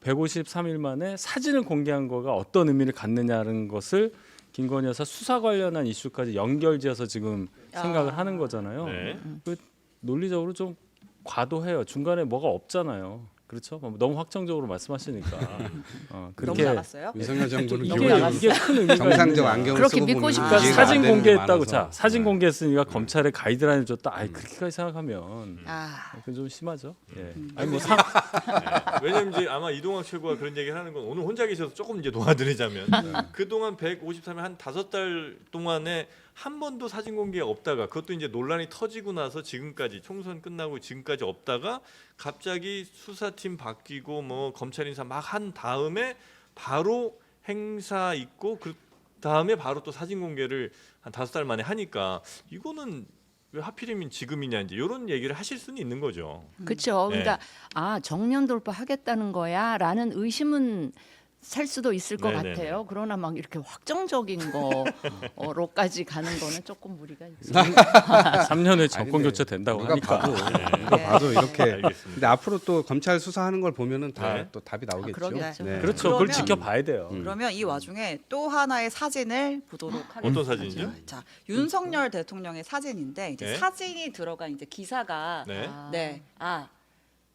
D: 153일 만에 사진을 공개한 거가 어떤 의미를 갖느냐는 것을 김건희 여사 수사 관련한 이슈까지 연결지어서 지금 생각을 하는 거잖아요.
B: 네.
D: 그 논리적으로 좀 과도해요. 중간에 뭐가 없잖아요. 그렇죠? 너무 확정적으로 말씀하시니까
E: 너무
D: 그렇게
E: 나갔어요?
A: 윤석열 정부는
D: 이게,
A: 기본적으로
D: 이게 큰 의미가
A: 정상적
D: 있느냐.
A: 안경을
C: 그렇게
A: 쓰고
C: 믿고
A: 보면
C: 싶다.
D: 그러니까
A: 이해가 안
D: 사진
A: 되는 게
D: 공개했다고
A: 많아서.
D: 자 사진
A: 네.
D: 공개했으니까 검찰에 가이드라인을 줬다. 그렇게까지 생각하면
E: 아,
D: 그건 좀 심하죠. 예.
B: 아니 뭐 왜냐면 이제 아마 이동학 최고가 그런 얘기를 하는 건 오늘 혼자 계셔서 조금 이제 도와드리자면 그동안 153일 한 5달 동안에 한 번도 사진 공개 없다가 그것도 이제 논란이 터지고 나서 지금까지 총선 끝나고 지금까지 없다가 갑자기 수사팀 바뀌고 뭐 검찰 인사 막 한 다음에 바로 행사 있고 그 다음에 바로 또 사진 공개를 한 5달 만에 하니까 이거는 왜 하필이면 지금이냐 이제 이런 얘기를 하실 수는 있는 거죠.
C: 그렇죠.
B: 네.
C: 그러니까 정면 돌파하겠다는 거야라는 의심은 살 수도 있을 것
B: 네네네.
C: 같아요. 그러나 막 이렇게 확정적인 거로까지 가는 거는 조금 무리가 있어요.
D: 3년 후에 정권
A: 근데
D: 교체 된다고
A: 누가
D: 하니까
A: 봐도
E: 네.
A: 누가 봐도 이렇게.
B: 알겠습니다.
A: 근데 앞으로 또 검찰 수사하는 걸 보면은 다
B: 네.
A: 또 답이 나오겠죠.
C: 그러겠죠.
D: 그렇죠. 그걸
E: 그러면-
D: 지켜봐야 돼요.
E: 그러면 이 와중에 또 하나의 사진을 보도록 하겠습니다.
B: 어떤 사진이죠?
E: 자, 윤석열 대통령의 사진인데 이제
B: 네.
E: 사진이 들어간 이제 기사가
B: 네.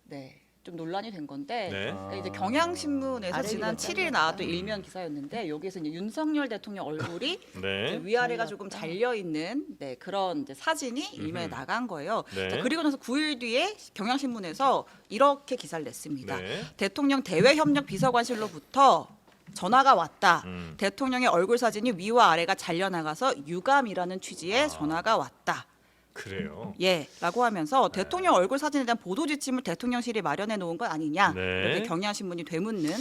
E: 네, 좀 논란이 된 건데
B: 네.
E: 이제 경향신문에서
C: 아래
E: 지난
C: 기사
E: 7일 나왔던 일면 기사였는데 여기서 이제 윤석열 대통령 얼굴이
B: 네.
E: 위아래가 조금 잘려 있는 그런 이제 사진이 일면에 나간 거예요.
B: 네.
E: 자, 그리고 나서 9일 뒤에 경향신문에서 이렇게 기사를 냈습니다.
B: 네.
E: 대통령 대외협력 비서관실로부터 전화가 왔다. 대통령의 얼굴 사진이 위와 아래가 잘려 나가서 유감이라는 취지의 전화가 왔다.
B: 그래요.
E: 라고 하면서 대통령 얼굴 사진에 대한 보도 지침을 대통령실이 마련해 놓은 것 아니냐
B: 네.
E: 이렇게 경향신문이 되묻는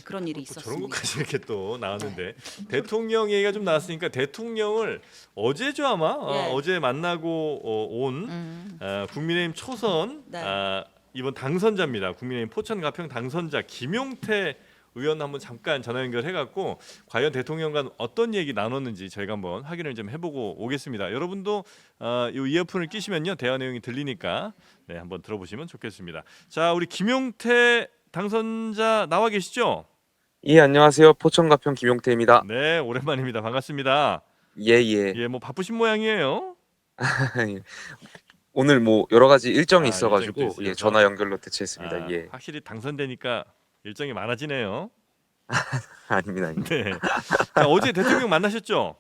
E: 그런 일이
B: 뭐 저런
E: 있었습니다.
B: 것까지 이렇게 또 나왔는데 대통령 얘기가 좀 나왔으니까 대통령을 어제죠 아마
E: 예.
B: 어제 만나고 온 국민의힘 초선
E: 네.
B: 이번 당선자입니다. 국민의힘 포천 가평 당선자 김용태 의원 한번 잠깐 전화 연결해갖고 과연 대통령과 어떤 얘기 나눴는지 저희가 한번 확인을 좀 해보고 오겠습니다. 여러분도 이 이어폰을 끼시면요 대화 내용이 들리니까 한번 들어보시면 좋겠습니다. 자 우리 김용태 당선자 나와 계시죠?
G: 예, 안녕하세요. 포천 가평 김용태입니다.
B: 네, 오랜만입니다. 반갑습니다.
G: 예, 예.
B: 예, 뭐 바쁘신 모양이에요.
G: 오늘 뭐 여러 가지 일정이
B: 아,
G: 있어가지고
B: 일정도 있어서.
G: 전화 연결로 대체했습니다. 예.
B: 확실히 당선되니까 일정이 많아지네요.
G: 아닙니다. 아닙니다.
B: 네. 자, 어제 대통령 만나셨죠?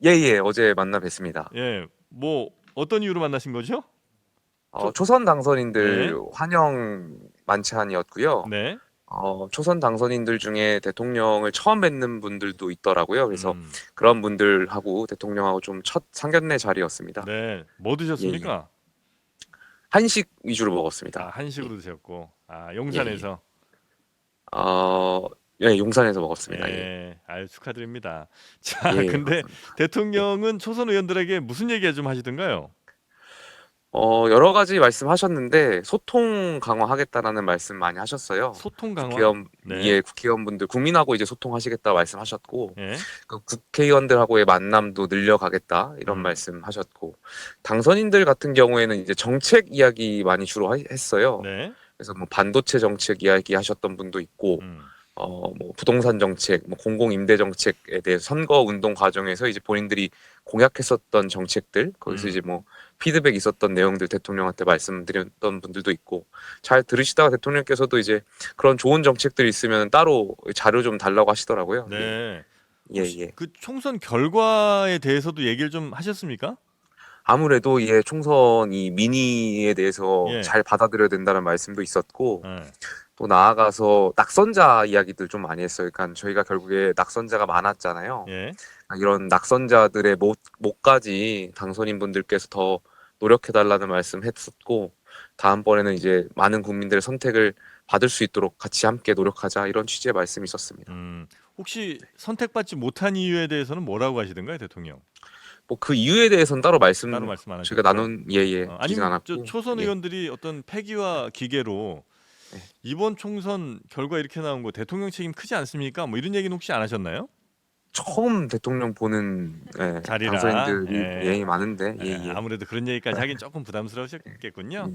G: 예, 예. 어제 만나 뵀습니다.
B: 예, 뭐 어떤 이유로 만나신 거죠?
G: 초선 당선인들 환영 만찬이었고요.
B: 네.
G: 초선 당선인들 중에 대통령을 처음 뵙는 분들도 있더라고요. 그래서
B: 음,
G: 그런 분들하고 대통령하고 좀 첫 상견례 자리였습니다.
B: 네, 뭐 드셨습니까?
G: 한식 위주로 먹었습니다.
B: 한식으로 드셨고, 용산에서.
G: 예, 용산에서 먹었습니다. 예.
B: 예, 아유 축하드립니다. 자,
G: 예,
B: 근데
G: 감사합니다.
B: 대통령은 초선 의원들에게 무슨 얘기 좀 하시던가요?
G: 여러 가지 말씀하셨는데 소통 강화하겠다라는 말씀 많이 하셨어요.
B: 소통 강화.
G: 예, 국회의원분들 국민하고 이제 소통하시겠다 말씀하셨고
B: 예.
G: 그 국회의원들하고의 만남도 늘려가겠다 이런 말씀하셨고 당선인들 같은 경우에는 이제 정책 이야기 많이 주로 했어요.
B: 네.
G: 그래서 뭐 반도체 정책 이야기 하셨던 분도 있고 뭐 부동산 정책, 뭐 공공임대 정책에 대해서 선거 운동 과정에서 이제 본인들이 공약했었던 정책들 거기서 이제 뭐 피드백 있었던 내용들 대통령한테 말씀드렸던 분들도 있고 잘 들으시다가 대통령께서도 이제 그런 좋은 정책들 있으면 따로 자료 좀 달라고 하시더라고요.
B: 네.
G: 예,
B: 혹시
G: 예.
B: 그 총선 결과에 대해서도 얘기를 좀 하셨습니까?
G: 아무래도 예, 총선이 민의에 대해서
B: 예.
G: 잘 받아들여야 된다는 말씀도 있었고
B: 네.
G: 또 나아가서 낙선자 이야기들 좀 많이 했어요. 그러니까 저희가 결국에 낙선자가 많았잖아요.
B: 예.
G: 이런 낙선자들의 목까지 당선인 분들께서 더 노력해달라는 말씀했었고 다음번에는 이제 많은 국민들의 선택을 받을 수 있도록 같이 함께 노력하자 이런 취지의 말씀이 있었습니다.
B: 혹시 선택받지 못한 이유에 대해서는 뭐라고 하시던가요, 대통령?
G: 뭐 그 이유에 대해서는 따로 말씀
B: 따로 말씀 안 하셨고.
G: 저희가 나눈 예예 드리진
B: 아니면
G: 않았고
B: 초선
G: 예.
B: 의원들이 어떤 패기와 기계로
G: 네.
B: 이번 총선 결과 이렇게 나온 거 대통령 책임 크지 않습니까? 뭐 이런 얘기는 혹시 안 하셨나요?
G: 처음 대통령 보는
B: 자리라.
G: 당선인들이
B: 예.
G: 예, 많은데 예, 예.
B: 아무래도 그런 얘기까지 하긴 조금 부담스러우셨겠군요.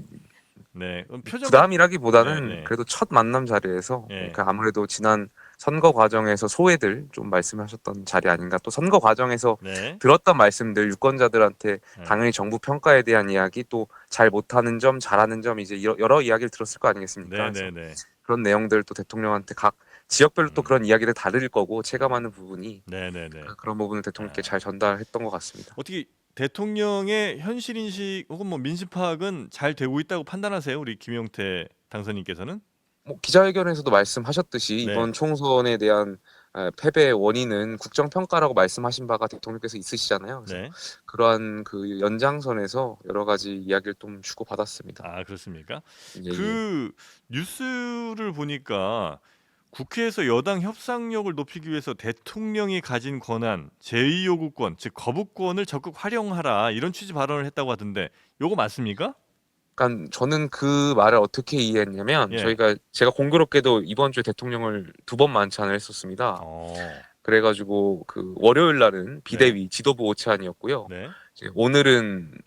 B: 네. 그럼 표정
G: 부담이라기보다는
B: 네, 네.
G: 그래도 첫 만남 자리에서
B: 예.
G: 그러니까 아무래도 지난 선거 과정에서 소회들 좀 말씀하셨던 자리 아닌가 또 선거 과정에서
B: 네.
G: 들었던 말씀들 유권자들한테
B: 네.
G: 당연히 정부 평가에 대한 이야기 또 잘 못하는 점 잘하는 점 이제 여러 이야기를 들었을 거 아니겠습니까?
B: 네,
G: 그래서
B: 네, 네.
G: 그런 내용들 또 대통령한테 각 지역별로 또 그런 이야기를 다를 거고 체감하는 부분이
B: 네, 네, 네.
G: 그런 부분을 대통령께 잘 전달했던 것 같습니다.
B: 어떻게 대통령의 현실 인식 혹은 뭐 민심 파악은 잘 되고 있다고 판단하세요? 우리 김용태 당선인께서는?
G: 뭐 기자회견에서도 말씀하셨듯이
B: 네.
G: 이번 총선에 대한 패배의 원인은 국정평가라고 말씀하신 바가 대통령께서 있으시잖아요. 그래서
B: 네.
G: 그러한 그 연장선에서 여러 가지 이야기를 좀 주고받았습니다.
B: 아, 그렇습니까?
G: 예, 예.
B: 그 뉴스를 보니까 국회에서 여당 협상력을 높이기 위해서 대통령이 가진 권한, 제2요구권, 즉 거부권을 적극 활용하라 이런 취지 발언을 했다고 하던데 요거 맞습니까?
G: 그러니까 저는 그 말을 어떻게 이해했냐면
B: 예.
G: 제가 공교롭게도 이번 주에 대통령을 2번 만찬을 했었습니다.
B: 어.
G: 그래가지고 그 월요일 날은 비대위 지도부 오찬이었고요.
B: 네.
G: 이제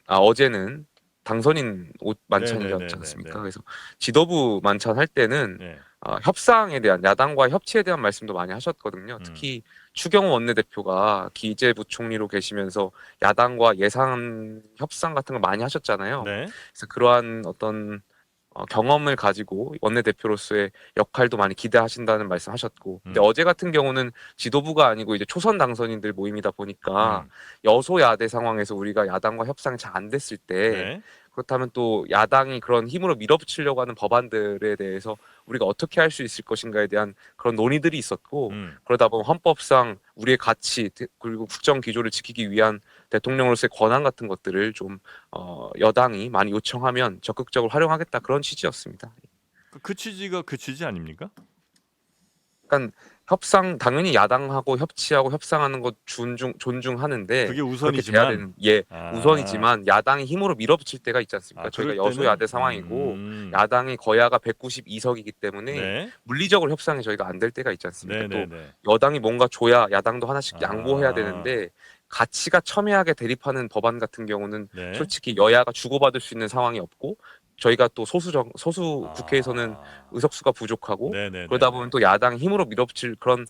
G: 어제는 당선인 만찬이었지
B: 네, 네,
G: 않습니까?
B: 네.
G: 그래서 지도부 만찬 할 때는
B: 네.
G: 협상에 대한 야당과 협치에 대한 말씀도 많이 하셨거든요. 특히 추경호 원내대표가 기재부총리로 계시면서 야당과 예산 협상 같은 걸 많이 하셨잖아요.
B: 네.
G: 그래서 그러한 어떤 경험을 가지고 원내대표로서의 역할도 많이 기대하신다는 말씀하셨고, 근데 어제 같은 경우는 지도부가 아니고 이제 초선 당선인들 모임이다 보니까 여소야대 상황에서 우리가 야당과 협상이 잘 안 됐을 때
B: 네.
G: 그렇다면 또 야당이 그런 힘으로 밀어붙이려고 하는 법안들에 대해서 우리가 어떻게 할 수 있을 것인가에 대한 그런 논의들이 있었고 그러다 보면 헌법상 우리의 가치 그리고 국정 기조를 지키기 위한 대통령으로서의 권한 같은 것들을 좀 여당이 많이 요청하면 적극적으로 활용하겠다 그런 취지였습니다.
B: 그 취지가 그 취지 아닙니까?
G: 그러니까 협상 당연히 야당하고 협치하고 협상하는 것 존중하는데
B: 그게
G: 그렇게
B: 우선이지만
G: 돼야 되는 우선이지만 야당이 힘으로 밀어붙일 때가 있지 않습니까? 저희가
B: 그럴
G: 여소야대
B: 때는?
G: 상황이고 야당이 거야가 192석이기 때문에
B: 네.
G: 물리적으로 협상이 저희가 안 될 때가 있지 않습니까?
B: 네, 네,
G: 또
B: 네.
G: 여당이 뭔가 줘야 야당도 하나씩 양보해야 되는데 가치가 첨예하게 대립하는 법안 같은 경우는
B: 네.
G: 솔직히 여야가 주고받을 수 있는 상황이 없고 저희가 또 소수 국회에서는 의석수가 부족하고
B: 네, 네,
G: 그러다
B: 네,
G: 보면 또 야당이 힘으로 밀어붙일 그런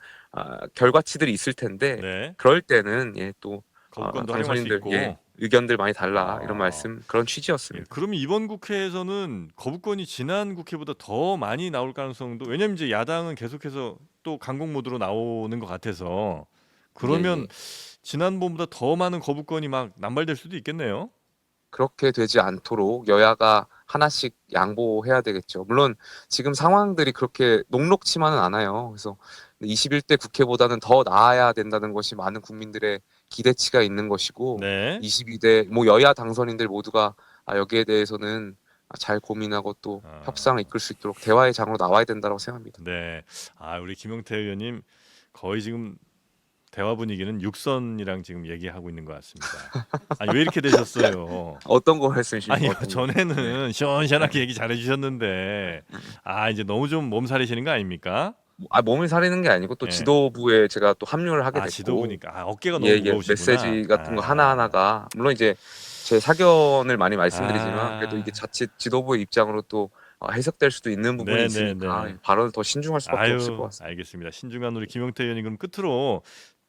G: 결과치들이 있을 텐데
B: 네.
G: 그럴 때는 또
B: 거부권도 활용할 수 있고.
G: 의견들 많이 달라 이런 말씀 그런
B: 예,
G: 취지였습니다.
B: 그러면 이번 국회에서는 거부권이 지난 국회보다 더 많이 나올 가능성도 왜냐면 이제 야당은 계속해서 또 강공 모드로 나오는 것 같아서 그러면
G: 예, 예.
B: 지난번보다 더 많은 거부권이 막 남발될 수도 있겠네요.
G: 그렇게 되지 않도록 여야가 하나씩 양보해야 되겠죠. 물론 지금 상황들이 그렇게 녹록치만은 않아요. 그래서 21대 국회보다는 더 나아야 된다는 것이 많은 국민들의 기대치가 있는 것이고
B: 네.
G: 22대 뭐 여야 당선인들 모두가 여기에 대해서는 잘 고민하고 또 협상을 이끌 수 있도록 대화의 장으로 나와야 된다고 생각합니다.
B: 네. 우리 김용태 의원님 거의 지금 대화 분위기는 육선이랑 지금 얘기하고 있는 것 같습니다. 아니 왜 이렇게 되셨어요?
G: 어떤 거 말씀이십니까?
B: 아니
G: 어떤 거?
B: 전에는 시원시원하게 얘기 잘해주셨는데 이제 너무 좀 몸살이시는 거 아닙니까?
G: 몸을 사리는 게 아니고 또
B: 예.
G: 지도부에 제가 또 합류를 하게 됐고
B: 지도부니까 어깨가 너무
G: 예,
B: 무거우시구나.
G: 메시지 같은 거 하나하나가 물론 이제 제 사견을 많이 말씀드리지만
B: 아.
G: 그래도 이게 자칫 지도부의 입장으로 또 해석될 수도 있는 부분이
B: 네,
G: 있으니까
B: 네, 네.
G: 발언을 더 신중할 수밖에 없을 것 같습니다.
B: 알겠습니다. 신중한 우리 김용태 의원님 그럼 끝으로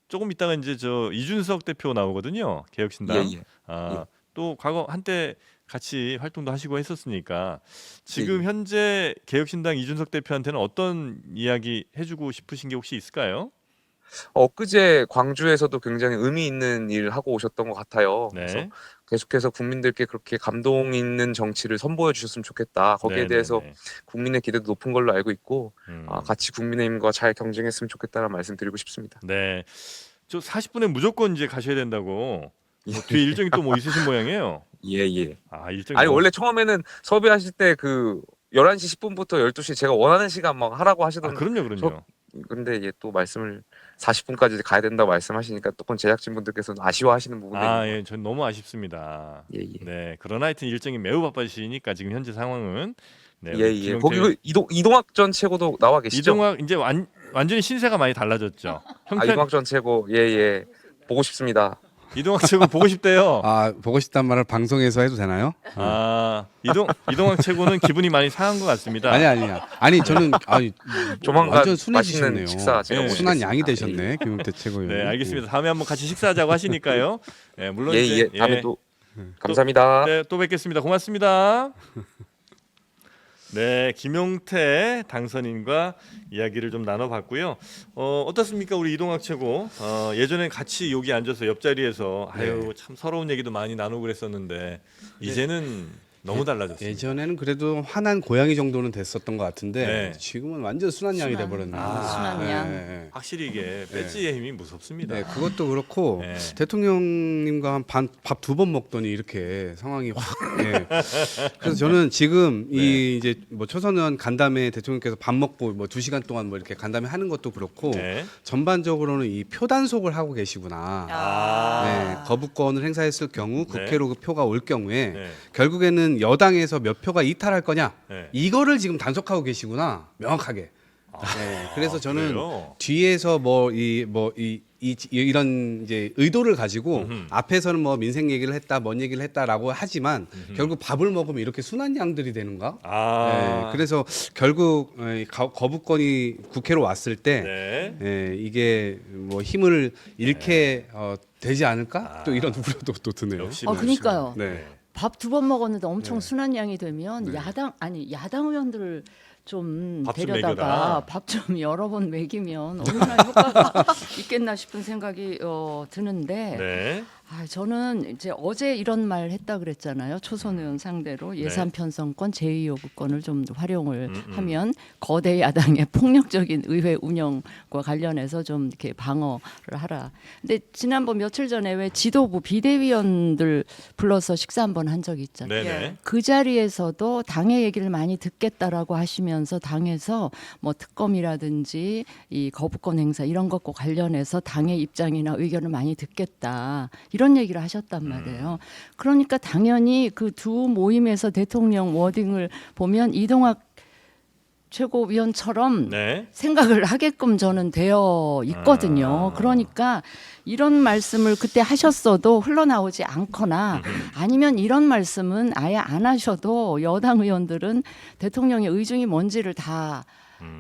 B: 조금 있다가 이제 저 이준석 대표 나오거든요. 개혁신당.
G: 예, 예.
B: 또 과거 한때 같이 활동도 하시고 했었으니까 지금
G: 예.
B: 현재 개혁신당 이준석 대표한테는 어떤 이야기 해주고 싶으신 게 혹시 있을까요?
G: 엊그제 광주에서도 굉장히 의미 있는 일을 하고 오셨던 것 같아요. 그래서
B: 네.
G: 계속해서 국민들께 그렇게 감동 있는 정치를 선보여 주셨으면 좋겠다. 거기에
B: 네,
G: 대해서
B: 네, 네.
G: 국민의 기대도 높은 걸로 알고 있고
B: 음.
G: 같이 국민의힘과 잘 경쟁했으면 좋겠다는 말씀 드리고 싶습니다.
B: 네. 저 40분에 무조건 이제 가셔야 된다고. 뒤에 일정이 또 뭐 있으신 모양이에요.
G: 예, 예.
B: 일정이
G: 아니
B: 너무-
G: 원래 처음에는 섭외하실 때 그 11시 10분부터 12시 제가 원하는 시간 막 하라고 하시던
B: 그럼요.
G: 근데 이제 또 말씀을 40분까지 가야 된다고 말씀하시니까 조금 제작진분들께서는 아쉬워하시는 부분이
B: 예, 전 너무 아쉽습니다.
G: 예, 예.
B: 네, 그러나 하여튼 일정이 매우 바빠지시니까 지금 현재 상황은 네,
G: 예,
B: 우리
G: 예.
B: 김용태
G: 거기 그 이동학 전 최고도 나와 계시죠?
B: 이동학 이제 완전히 신세가 많이 달라졌죠. 형편
G: 이동학 전 최고 예, 예. 보고 싶습니다.
B: 이동학 최고 보고 싶대요.
A: 보고 싶단 말을 방송에서 해도 되나요?
B: 이동학 최고는 기분이 많이 상한 것 같습니다.
A: 아니야. 아니 저는
G: 조만간
A: 완전
G: 맛있는
A: 순해지셨네요.
G: 식사 제가
B: 예.
G: 모시겠습니다.
A: 순한 양이
G: 예,
A: 되셨네, 김용태 최고위원.
B: 네, 알겠습니다. 다음에 한번 같이 식사하자고 하시니까요. 네, 물론
G: 예,
B: 이제
G: 예. 다음에 또 감사합니다.
B: 네, 또 뵙겠습니다. 고맙습니다. 네, 김용태 당선인과 이야기를 좀 나눠봤고요. 어떻습니까, 우리 이동학 최고? 예전엔 같이 여기 앉아서 옆자리에서 참 서러운 얘기도 많이 나누고 그랬었는데 이제는 너무 달라졌습니다.
A: 예전에는 그래도 화난 고양이 정도는 됐었던 것 같은데
B: 네.
A: 지금은 완전 순한 양이 돼버렸네.
C: 순한 양.
A: 네.
B: 확실히 이게 배지의 힘이 무섭습니다.
A: 네, 그것도 그렇고
B: 네.
A: 대통령님과 밥 두 번 먹더니 이렇게 상황이 확. 예. 그래서 저는 지금 이 이제 뭐 초선 의원 간담회 대통령께서 밥 먹고 뭐 2시간 동안 뭐 이렇게 간담회 하는 것도 그렇고
B: 네.
A: 전반적으로는 이 표 단속을 하고 계시구나. 네, 거부권을 행사했을 경우 국회로 그 표가 올 경우에
B: 네.
A: 결국에는 여당에서 몇 표가 이탈할 거냐
B: 네.
A: 이거를 지금 단속하고 계시구나 명확하게. 네, 그래서 저는
B: 그래요?
A: 뒤에서 이런 이제 의도를 가지고 앞에서는 뭐 민생 얘기를 했다, 뭔 얘기를 했다라고 하지만 결국 밥을 먹으면 이렇게 순한 양들이 되는가? 네, 그래서 결국 거부권이 국회로 왔을 때
B: 네.
A: 이게 뭐 힘을 잃게 되지 않을까? 또 이런 우려도 또 드네요.
B: 역시
C: 그러니까요.
A: 네.
C: 밥 두 번 먹었는데 엄청 순한 양이 되면 야당 의원들을 좀
B: 밥좀
C: 데려다가
B: 먹여라.
C: 밥 좀 여러 번 먹이면 얼마나 효과가 있겠나 싶은 생각이 드는데
B: 네.
C: 저는 이제 어제 이런 말 했다 그랬잖아요. 초선 의원 상대로 예산 편성권, 제2요구권을 좀 활용을 하면 거대 야당의 폭력적인 의회 운영과 관련해서 좀 이렇게 방어를 하라. 근데 지난번 며칠 전에 왜 지도부 비대위원들 불러서 식사 한번 한 적이 있잖아요.
B: 네네.
C: 그 자리에서도 당의 얘기를 많이 듣겠다라고 하시면서 당에서 뭐 특검이라든지 이 거부권 행사 이런 것과 관련해서 당의 입장이나 의견을 많이 듣겠다 이런 얘기를 하셨단 말이에요. 그러니까 당연히 그 두 모임에서 대통령 워딩을 보면 이동학 최고위원처럼
B: 네.
C: 생각을 하게끔 저는 되어 있거든요. 그러니까 이런 말씀을 그때 하셨어도 흘러나오지 않거나 아니면 이런 말씀은 아예 안 하셔도 여당 의원들은 대통령의 의중이 뭔지를 다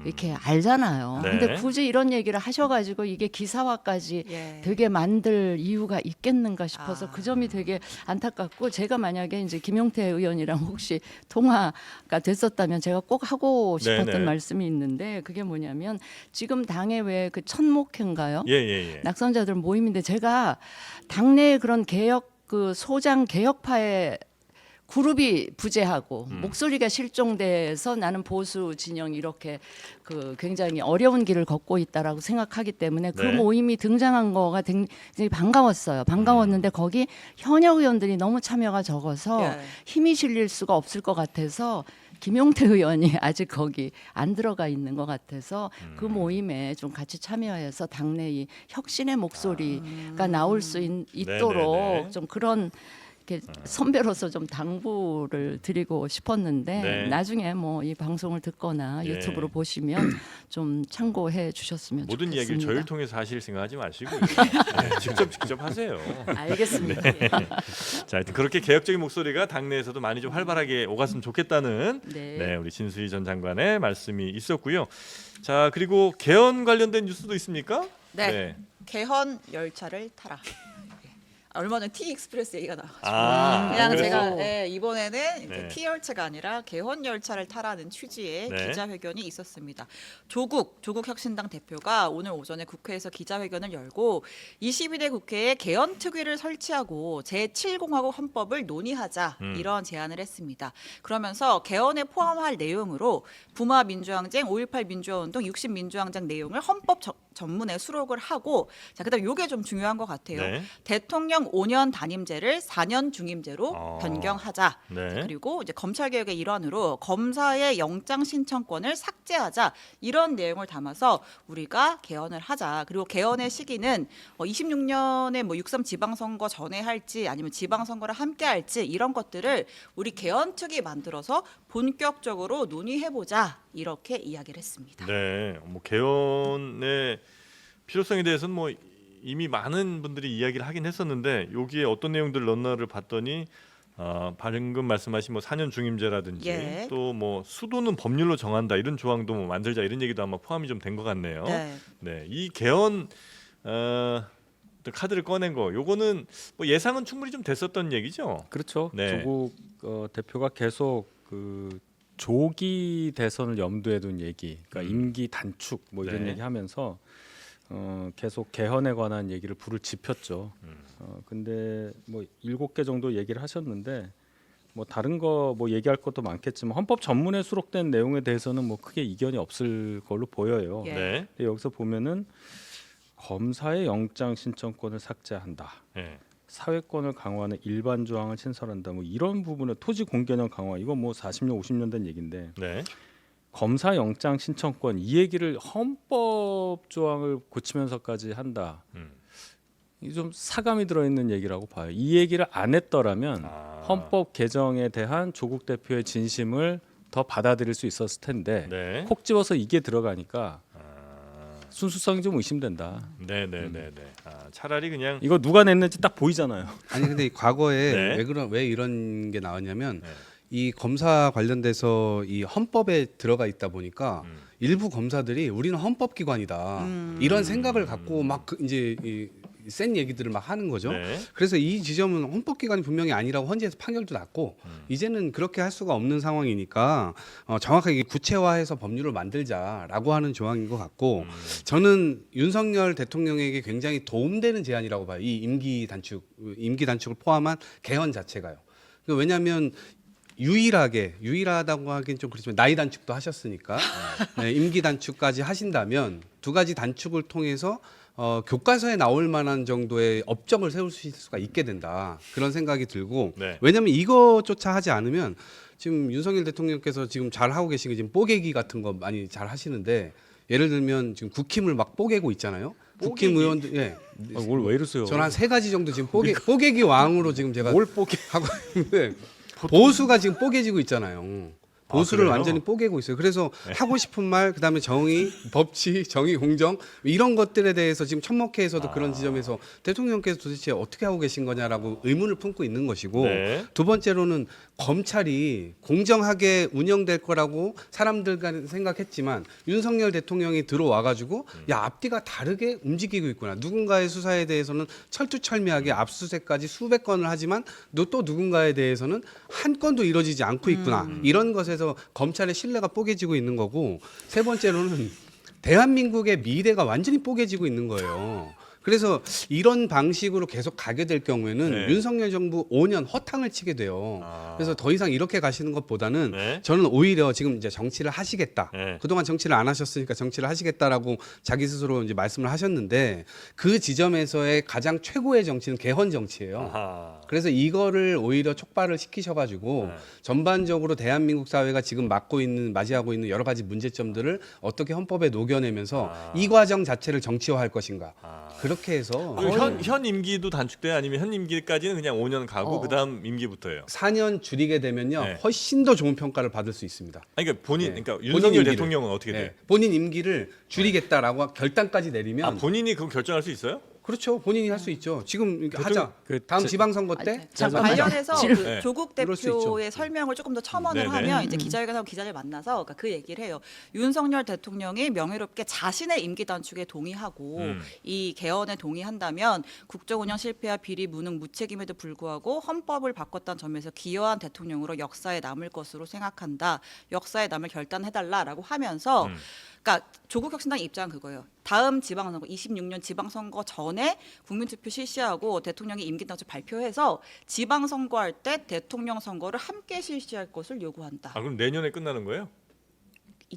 C: 이렇게 알잖아요.
B: 네.
C: 근데 굳이 이런 얘기를 하셔가지고 이게 기사화까지
E: 예.
C: 되게 만들 이유가 있겠는가 싶어서 그 점이 되게 안타깝고 제가 만약에 이제 김용태 의원이랑 혹시 통화가 됐었다면 제가 꼭 하고 싶었던
B: 네네.
C: 말씀이 있는데 그게 뭐냐면 지금 당에 왜 그 천목회인가요?
B: 예.
C: 낙선자들 모임인데 제가 당내 그런 개혁 그 소장 개혁파의 그룹이 부재하고 목소리가 실종돼서 나는 보수 진영 이렇게 그 굉장히 어려운 길을 걷고 있다라고 생각하기 때문에 그
B: 네.
C: 모임이 등장한 거가 굉장히 반가웠어요. 반가웠는데 거기 현역 의원들이 너무 참여가 적어서
E: 예.
C: 힘이 실릴 수가 없을 것 같아서 김용태 의원이 아직 거기 안 들어가 있는 것 같아서 그 모임에 좀 같이 참여해서 당내 이 혁신의 목소리가 나올 수 있도록
B: 네네네.
C: 좀 그런 이렇게 선배로서 좀 당부를 드리고 싶었는데
B: 네.
C: 나중에 뭐 이 방송을 듣거나
B: 예.
C: 유튜브로 보시면 좀 참고해 주셨으면
B: 모든
C: 좋겠습니다.
B: 이야기를 저희를 통해서 하실 생각하지 마시고 네, 직접 하세요.
C: 알겠습니다.
B: 네. 자, 하여튼 그렇게 개혁적인 목소리가 당내에서도 많이 좀 활발하게 오갔으면 좋겠다는
C: 네.
B: 우리 진수희 전 장관의 말씀이 있었고요. 자, 그리고 개헌 관련된 뉴스도 있습니까?
E: 네. 개헌 열차를 타라. 얼마 전에 T 익스프레스 얘기가 나와가지고 그냥
B: 그래서?
E: 제가 이번에는
B: 네.
E: T 열차가 아니라 개헌 열차를 타라는 취지의
B: 네.
E: 기자회견이 있었습니다. 조국 혁신당 대표가 오늘 오전에 국회에서 기자회견을 열고 22대 국회에 개헌 특위를 설치하고 제7공화국 헌법을 논의하자 이런 제안을 했습니다. 그러면서 개헌에 포함할 내용으로 부마 민주항쟁, 5.18 민주화운동, 60 민주항쟁 내용을 헌법 전문에 수록을 하고 자 그다음 요게 좀 중요한 것 같아요.
B: 네.
E: 대통령 5년 단임제를 4년 중임제로 변경하자.
B: 네.
E: 그리고 이제 검찰 개혁의 일환으로 검사의 영장 신청권을 삭제하자 이런 내용을 담아서 우리가 개헌을 하자. 그리고 개헌의 시기는 26년에 뭐 6.3 지방선거 전에 할지 아니면 지방선거를 함께 할지 이런 것들을 우리 개헌특위 만들어서 본격적으로 논의해보자 이렇게 이야기를 했습니다.
B: 네, 뭐 개헌의 필요성에 대해서는 뭐 이미 많은 분들이 이야기를 하긴 했었는데 여기에 어떤 내용들을 넣나를 봤더니 방금 말씀하신 뭐 4년 중임제라든지
E: 예.
B: 또 뭐 수도는 법률로 정한다 이런 조항도 뭐 만들자 이런 얘기도 아마 포함이 좀 된 것 같네요.
E: 네.
B: 네, 이 개헌 카드를 꺼낸 거 요거는 뭐 예상은 충분히 좀 됐었던 얘기죠.
D: 그렇죠.
B: 네.
D: 조국 대표가 계속 그 조기 대선을 염두에 둔 얘기, 그러니까 임기 단축 뭐 이런
B: 네.
D: 얘기하면서 계속 개헌에 관한 얘기를 불을 지폈죠. 근데 뭐 7개 정도 얘기를 하셨는데 뭐 다른 거 뭐 얘기할 것도 많겠지만 헌법 전문에 수록된 내용에 대해서는 뭐 크게 이견이 없을 걸로 보여요.
E: 예.
B: 네.
D: 근데 여기서 보면은 검사의 영장 신청권을 삭제한다.
B: 네.
D: 사회권을 강화하는 일반 조항을 신설한다. 뭐 이런 부분에 토지 공개념 강화 이건 뭐 40년 50년 된 얘기인데
B: 네.
D: 검사 영장 신청권 이 얘기를 헌법 조항을 고치면서까지 한다. 이게 좀 사감이 들어있는 얘기라고 봐요. 이 얘기를 안 했더라면 헌법 개정에 대한 조국 대표의 진심을 더 받아들일 수 있었을 텐데
B: 네.
D: 콕 집어서 이게 들어가니까 순수성이 좀 의심된다.
B: 네. 차라리 그냥
D: 이거 누가 냈는지 딱 보이잖아요.
A: 아니 근데 과거에
B: 네.
A: 왜 이런 게 나왔냐면
B: 네.
A: 이 검사 관련돼서 이 헌법에 들어가 있다 보니까 일부 검사들이 우리는 헌법기관이다 이런 생각을 갖고 막 이제 센 얘기들을 막 하는 거죠.
B: 네.
A: 그래서 이 지점은 헌법기관이 분명히 아니라고 헌재에서 판결도 났고 이제는 그렇게 할 수가 없는 상황이니까 정확하게 구체화해서 법률을 만들자라고 하는 조항인 것 같고 저는 윤석열 대통령에게 굉장히 도움되는 제안이라고 봐요. 이 임기 단축을 포함한 개헌 자체가요. 왜냐하면 유일하다고 하긴 좀 그렇지만 나이 단축도 하셨으니까 네, 임기 단축까지 하신다면 두 가지 단축을 통해서 교과서에 나올 만한 정도의 업적을 세울 수 있을 수가 있게 된다 그런 생각이 들고
B: 네.
A: 왜냐하면 이것조차 하지 않으면 지금 윤석열 대통령께서 지금 잘 하고 계신 게 지금 뽀개기 같은 거 많이 잘 하시는데 예를 들면 지금 국힘을 막 뽀개고 있잖아요. 국힘 의원들 예.
D: 뭘 왜 이러세요?
A: 저는 한 3가지 정도 지금 뽀개기 왕으로 지금 제가
D: 뭘 뽀개?
A: 하고 있는데 보수가 지금 뽀개지고 있잖아요. 보수를
B: 그래요?
A: 완전히 뽀개고 있어요. 그래서 하고 싶은 말, 그다음에 정의, 법치, 정의, 공정 이런 것들에 대해서 지금 천목회에서도 그런 지점에서 대통령께서 도대체 어떻게 하고 계신 거냐라고 의문을 품고 있는 것이고
B: 네.
A: 두 번째로는 검찰이 공정하게 운영될 거라고 사람들과 생각했지만 윤석열 대통령이 들어와가지고 야 앞뒤가 다르게 움직이고 있구나. 누군가의 수사에 대해서는 철두철미하게 압수수색까지 수백 건을 하지만 또 누군가에 대해서는 한 건도 이루어지지 않고 있구나. 이런 것에서 검찰의 신뢰가 뽀개지고 있는 거고 세 번째로는 대한민국의 미래가 완전히 뽀개지고 있는 거예요. 그래서 이런 방식으로 계속 가게 될 경우에는
B: 네.
A: 윤석열 정부 5년 허탕을 치게 돼요.
B: 아.
A: 그래서 더 이상 이렇게 가시는 것보다는
B: 네.
A: 저는 오히려 지금 이제 정치를 하시겠다.
B: 네.
A: 그동안 정치를 안 하셨으니까 정치를 하시겠다라고 자기 스스로 이제 말씀을 하셨는데 그 지점에서의 가장 최고의 정치는 개헌 정치예요.
B: 아하.
A: 그래서 이거를 오히려 촉발을 시키셔가지고
B: 네.
A: 전반적으로 대한민국 사회가 지금 맞이하고 있는 여러 가지 문제점들을 어떻게 헌법에 녹여내면서 이 과정 자체를 정치화할 것인가. 그렇게 해서
B: 그리고 현 임기도 단축돼요? 아니면 현 임기까지는 그냥 5년 가고 그다음 임기부터예요?
A: 4년 줄이게 되면요
B: 네.
A: 훨씬 더 좋은 평가를 받을 수 있습니다.
B: 아니, 그러니까 본인,
A: 네.
B: 그러니까
A: 본인
B: 윤석열
A: 임기를.
B: 대통령은 어떻게 돼요?
A: 네. 본인 임기를 줄이겠다라고 결단까지 내리면
B: 아, 본인이 그거 결정할 수 있어요?
A: 그렇죠. 본인이 할 수 있죠. 지금 이렇게 하자.
D: 그
A: 다음
D: 제-
A: 지방선거 때
C: 잠깐만요.
E: 관련해서
C: 질-
E: 그
B: 네.
E: 조국
A: 그럴 수 있죠.
E: 대표의 설명을 조금 더 첨언을
B: 네네.
E: 하면 이제 기자회견하고 기자를 만나서 그러니까 그 얘기를 해요. 윤석열 대통령이 명예롭게 자신의 임기 단축에 동의하고 이 개헌에 동의한다면 국정 운영 실패와 비리 무능 무책임에도 불구하고 헌법을 바꿨다는 점에서 기여한 대통령으로 역사에 남을 것으로 생각한다. 역사에 남을 결단해달라라고 하면서 그러니까 조국혁신당 입장은 그거예요. 다음 지방선거 26년 지방선거 전에 국민투표 실시하고 대통령이 임기 단축 발표해서 지방선거할 때 대통령 선거를 함께 실시할 것을 요구한다.
B: 아, 그럼 내년에 끝나는 거예요?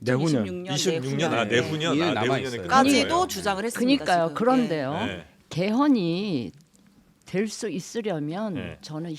D: 내후년.
E: 2026년
B: 26년, 아,
E: 네.
B: 내후년,
A: 이년
B: 아,
A: 남아
B: 내후년에
A: 있어요.
B: 끝나는
E: 까지도
B: 거예요.
E: 주장을 했습니다.
C: 그러니까요.
E: 지금.
C: 그런데요.
B: 네.
C: 개헌이 될 수 있으려면
B: 네.
C: 저는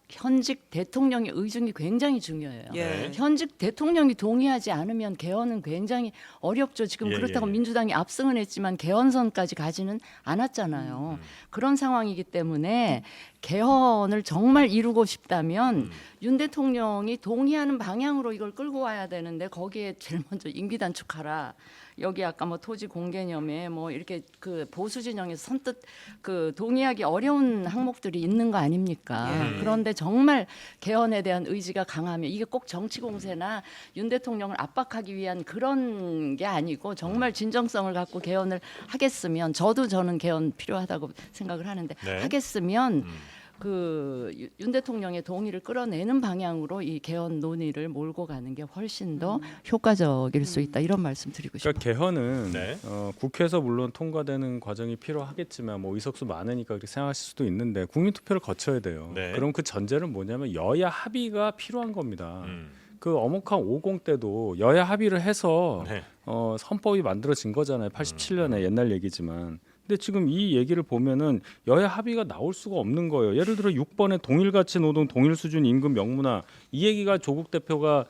C: 현직 대통령의 의중이 굉장히 중요해요.
E: 예.
B: 네.
C: 현직 대통령이 동의하지 않으면 개헌은 굉장히 어렵죠. 지금
B: 예,
C: 그렇다고
B: 예.
C: 민주당이 압승은 했지만 개헌선까지 가지는 않았잖아요. 그런 상황이기 때문에 개헌을 정말 이루고 싶다면 윤 대통령이 동의하는 방향으로 이걸 끌고 와야 되는데 거기에 제일 먼저 임기 단축하라. 여기 아까 뭐 토지 공개념에 뭐 이렇게 그 보수 진영에서 선뜻 그 동의하기 어려운 항목들이 있는 거 아닙니까? 그런데 정말 개헌에 대한 의지가 강하면 이게 꼭 정치 공세나 윤 대통령을 압박하기 위한 그런 게 아니고 정말 진정성을 갖고 개헌을 하겠으면 저는 개헌 필요하다고 생각을 하는데
B: 네.
C: 하겠으면 그 윤 대통령의 동의를 끌어내는 방향으로 이 개헌 논의를 몰고 가는 게 훨씬 더 효과적일 수 있다 이런 말씀 드리고 싶어요.
D: 그러니까 개헌은
B: 네.
D: 국회에서 물론 통과되는 과정이 필요하겠지만 뭐 의석수 많으니까 그렇게 생각하실 수도 있는데 국민 투표를 거쳐야 돼요.
B: 네.
D: 그럼 그 전제는 뭐냐면 여야 합의가 필요한 겁니다. 그 어목한 50 때도 여야 합의를 해서
B: 네.
D: 헌법이 만들어진 거잖아요. 87년에 옛날 얘기지만. 근데 지금 이 얘기를 보면은 여야 합의가 나올 수가 없는 거예요. 예를 들어 6번에 동일 가치 노동, 동일 수준 임금 명문화 이 얘기가 조국 대표가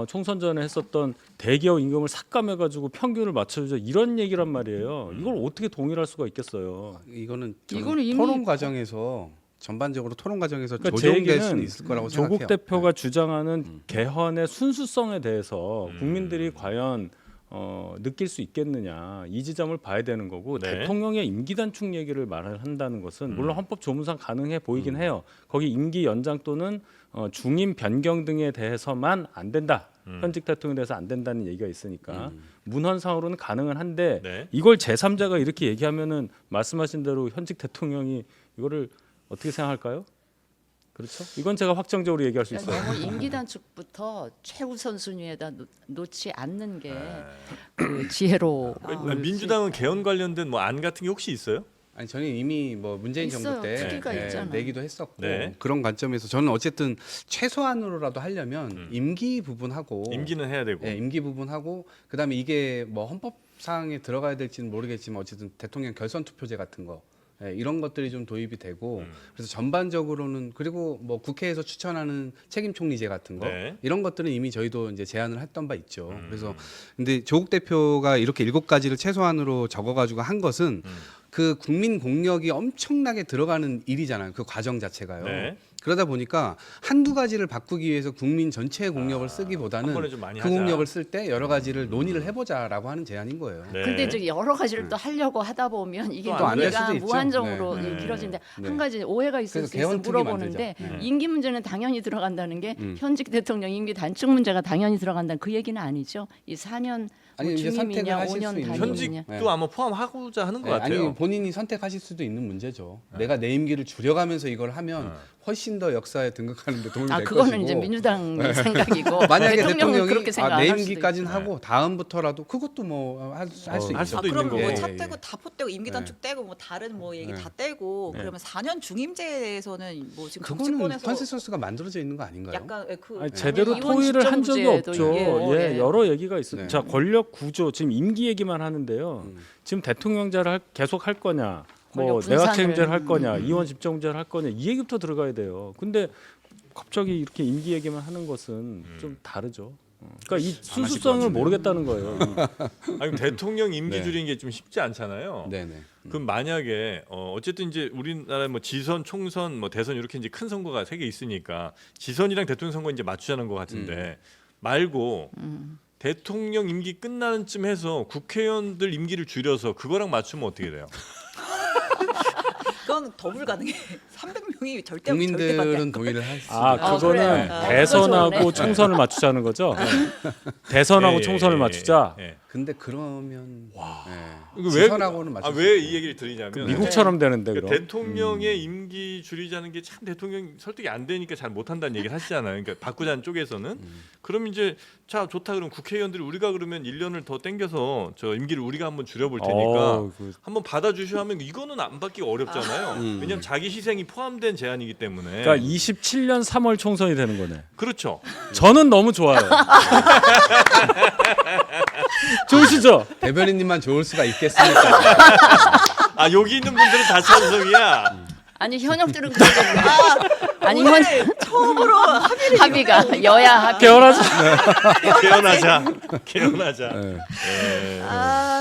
D: 총선 전에 했었던 대기업 임금을 삭감해가지고 평균을 맞춰주자 이런 얘기란 말이에요. 이걸 어떻게 동일할 수가 있겠어요?
A: 이거는
C: 이거는 이미
A: 토론 과정에서 전반적으로 토론 과정에서
D: 그러니까 제
A: 조정될
D: 얘기는
A: 수는 있을 거라고
D: 조국
A: 생각해요.
D: 대표가 주장하는 개헌의 순수성에 대해서 국민들이 과연 느낄 수 있겠느냐 이 지점을 봐야 되는 거고
B: 네.
D: 대통령의 임기 단축 얘기를 말을 한다는 것은 물론 헌법 조문상 가능해 보이긴 해요. 거기 임기 연장 또는 중임 변경 등에 대해서만 안 된다. 현직 대통령에 대해서 안 된다는 얘기가 있으니까 문헌상으로는 가능은 한데
B: 네.
D: 이걸 제3자가 이렇게 얘기하면은 말씀하신 대로 현직 대통령이 이거를 어떻게 생각할까요? 그렇죠? 이건 제가 확정적으로 얘기할 수 있어요.
C: 너무 임기 단축부터 최우선 순위에다 놓지 않는 게
B: 네.
C: 그 지혜로.
B: 민주당은 개헌 관련된 뭐 안 같은 게 혹시 있어요?
A: 아니 저는 이미 뭐 문재인
C: 있어요.
A: 정부 때
C: 특위가 있잖아요.
A: 내기도 했었고
B: 네.
A: 그런 관점에서 저는 어쨌든 최소한으로라도 하려면 임기 부분하고
B: 임기는 해야 되고.
A: 임기 부분하고 그다음에 이게 뭐 헌법 사항에 들어가야 될지는 모르겠지만 어쨌든 대통령 결선 투표제 같은 거 이런 것들이 좀 도입이 되고 그래서 전반적으로는 그리고 뭐 국회에서 추천하는 책임 총리제 같은 거
B: 네.
A: 이런 것들은 이미 저희도 이제 제안을 했던 바 있죠. 그래서 근데 조국 대표가 이렇게 7가지를 최소한으로 적어가지고 한 것은 그 국민 공력이 엄청나게 들어가는 일이잖아요. 그 과정 자체가요.
B: 네.
A: 그러다 보니까 한두 가지를 바꾸기 위해서 국민 전체의 공력을
B: 한
A: 쓰기보다는
B: 번에 좀 많이
A: 그
B: 하자.
A: 공력을 쓸 때 여러 가지를 논의를 해보자라고 하는 제안인 거예요.
B: 네.
C: 근데 이제 여러 가지를 또 하려고 하다 보면 이게
A: 또안될
C: 논의가
A: 수도 있죠.
C: 무한정으로
B: 네.
C: 길어지는데
A: 네.
C: 한 가지 오해가 있을
A: 그래서
C: 수 있어
A: 개헌 특위
C: 물어보는데
A: 만들자.
C: 임기 문제는 당연히 들어간다는 게 현직 대통령 임기 단축 문제가 당연히 들어간다는 그 얘기는 아니죠. 이 4년
A: 아니 이제 선택을
C: 중임이냐,
A: 하실
C: 5년
A: 수 있는
C: 단임이냐.
B: 현직도 아마 포함하고자 하는 것 같아요.
A: 아니 본인이 선택하실 수도 있는 문제죠. 내가 내 임기를 줄여가면서 이걸 하면 훨씬 더 역사에 등극하는데 도움이 될
C: 그거는
A: 것이고.
C: 이제 민주당 생각이고
A: 만약에
C: 대통령은
A: 대통령이
C: 그렇게 생각 안
A: 내
C: 할 수도
A: 임기까지는
C: 있죠.
A: 하고 다음부터라도 그것도 뭐 할 수
B: 할
A: 있죠.
B: 수도
E: 그럼
B: 있는
E: 뭐
B: 거고.
E: 차
A: 예,
E: 떼고 다 포떼고 임기 단축 떼고 뭐 다른 뭐 얘기 다 떼고 그러면 4년 중임제에 대해서는 뭐 지금
A: 그거는
E: 정치권에서
A: 컨센서스가 만들어져 있는 거 아닌가요?
E: 약간 그
D: 아니, 제대로
C: 이원
D: 토의를 한 적이
C: 시점제도
D: 없죠.
C: 있고,
D: 예,
C: 예.
D: 여러 얘기가 있어요.
A: 네.
D: 자, 권력 구조 지금 임기 얘기만 하는데요. 지금 대통령제를 계속 할 거냐, 뭐
C: 권력
D: 내각
C: 분산을.
D: 책임제를 할 거냐, 이원 집정제를 할 거냐 이 얘기부터 들어가야 돼요. 근데 갑자기 이렇게 임기 얘기만 하는 것은 좀 다르죠. 그러니까 이 순수성을 모르겠다는 거예요.
B: 아니 대통령 임기
A: 네.
B: 줄이는 게 좀 쉽지 않잖아요.
A: 네네.
B: 그럼 만약에 어쨌든 이제 우리나라 뭐 지선, 총선, 뭐 대선 이렇게 이제 큰 선거가 3개 있으니까 지선이랑 대통령 선거 이제 맞추자는 것 같은데 말고 대통령 임기 끝나는 쯤 해서 국회의원들 임기를 줄여서 그거랑 맞추면 어떻게 돼요?
E: 그건 더 불가능해. 300명이 절대 절대밖에 안
A: 국민들은 동의를 할 수.
D: 아,
C: 아,
D: 그거는
C: 그래. 아,
D: 대선하고
C: 그거 좋네.
D: 총선을 맞추자는 거죠. 대선하고
B: 예,
D: 총선을
B: 예,
D: 맞추자.
B: 예.
A: 근데 그러면
B: 이거
A: 지선하고는 맞출 수
B: 왜
A: 있어요.
B: 이 얘기를 드리냐면
D: 미국처럼 되는데
B: 그러니까
D: 그럼.
B: 대통령의 임기 줄이자는 게 참 대통령 설득이 안 되니까 잘 못한다는 얘기를 하시잖아요. 그러니까 바꾸자는 쪽에서는 그럼 이제 자 좋다 그럼 국회의원들이 우리가 그러면 1년을 더 땡겨서 저 임기를 우리가 한번 줄여볼 테니까 한번 받아주시오 하면 이거는 안 받기가 어렵잖아요. 왜냐하면 자기 희생이 포함된 제안이기 때문에.
D: 그러니까 27년 3월 총선이 되는 거네.
B: 그렇죠.
D: 저는 너무 좋아요. 좋으시죠?
A: 대변인님만 좋을 수가 있겠습니까?
B: 아 여기 있는 분들은 다 찬성이야.
C: 아니 현역들은 그러겠네. 아니 현
E: 처음으로
C: 합의가 여야 합의.
D: 개헌하자.
B: 개헌하자. 개헌하자.
A: 네.
B: 네.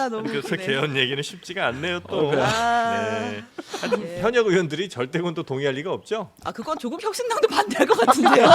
E: 너무
B: 그래서
E: 웃기네.
B: 개헌 얘기는 쉽지가 않네요 또.
E: 아.
B: 네. 하여튼 현역 의원들이 절대건 또 동의할 리가 없죠.
E: 그건 조국 혁신당도 반대할 것 같은데요.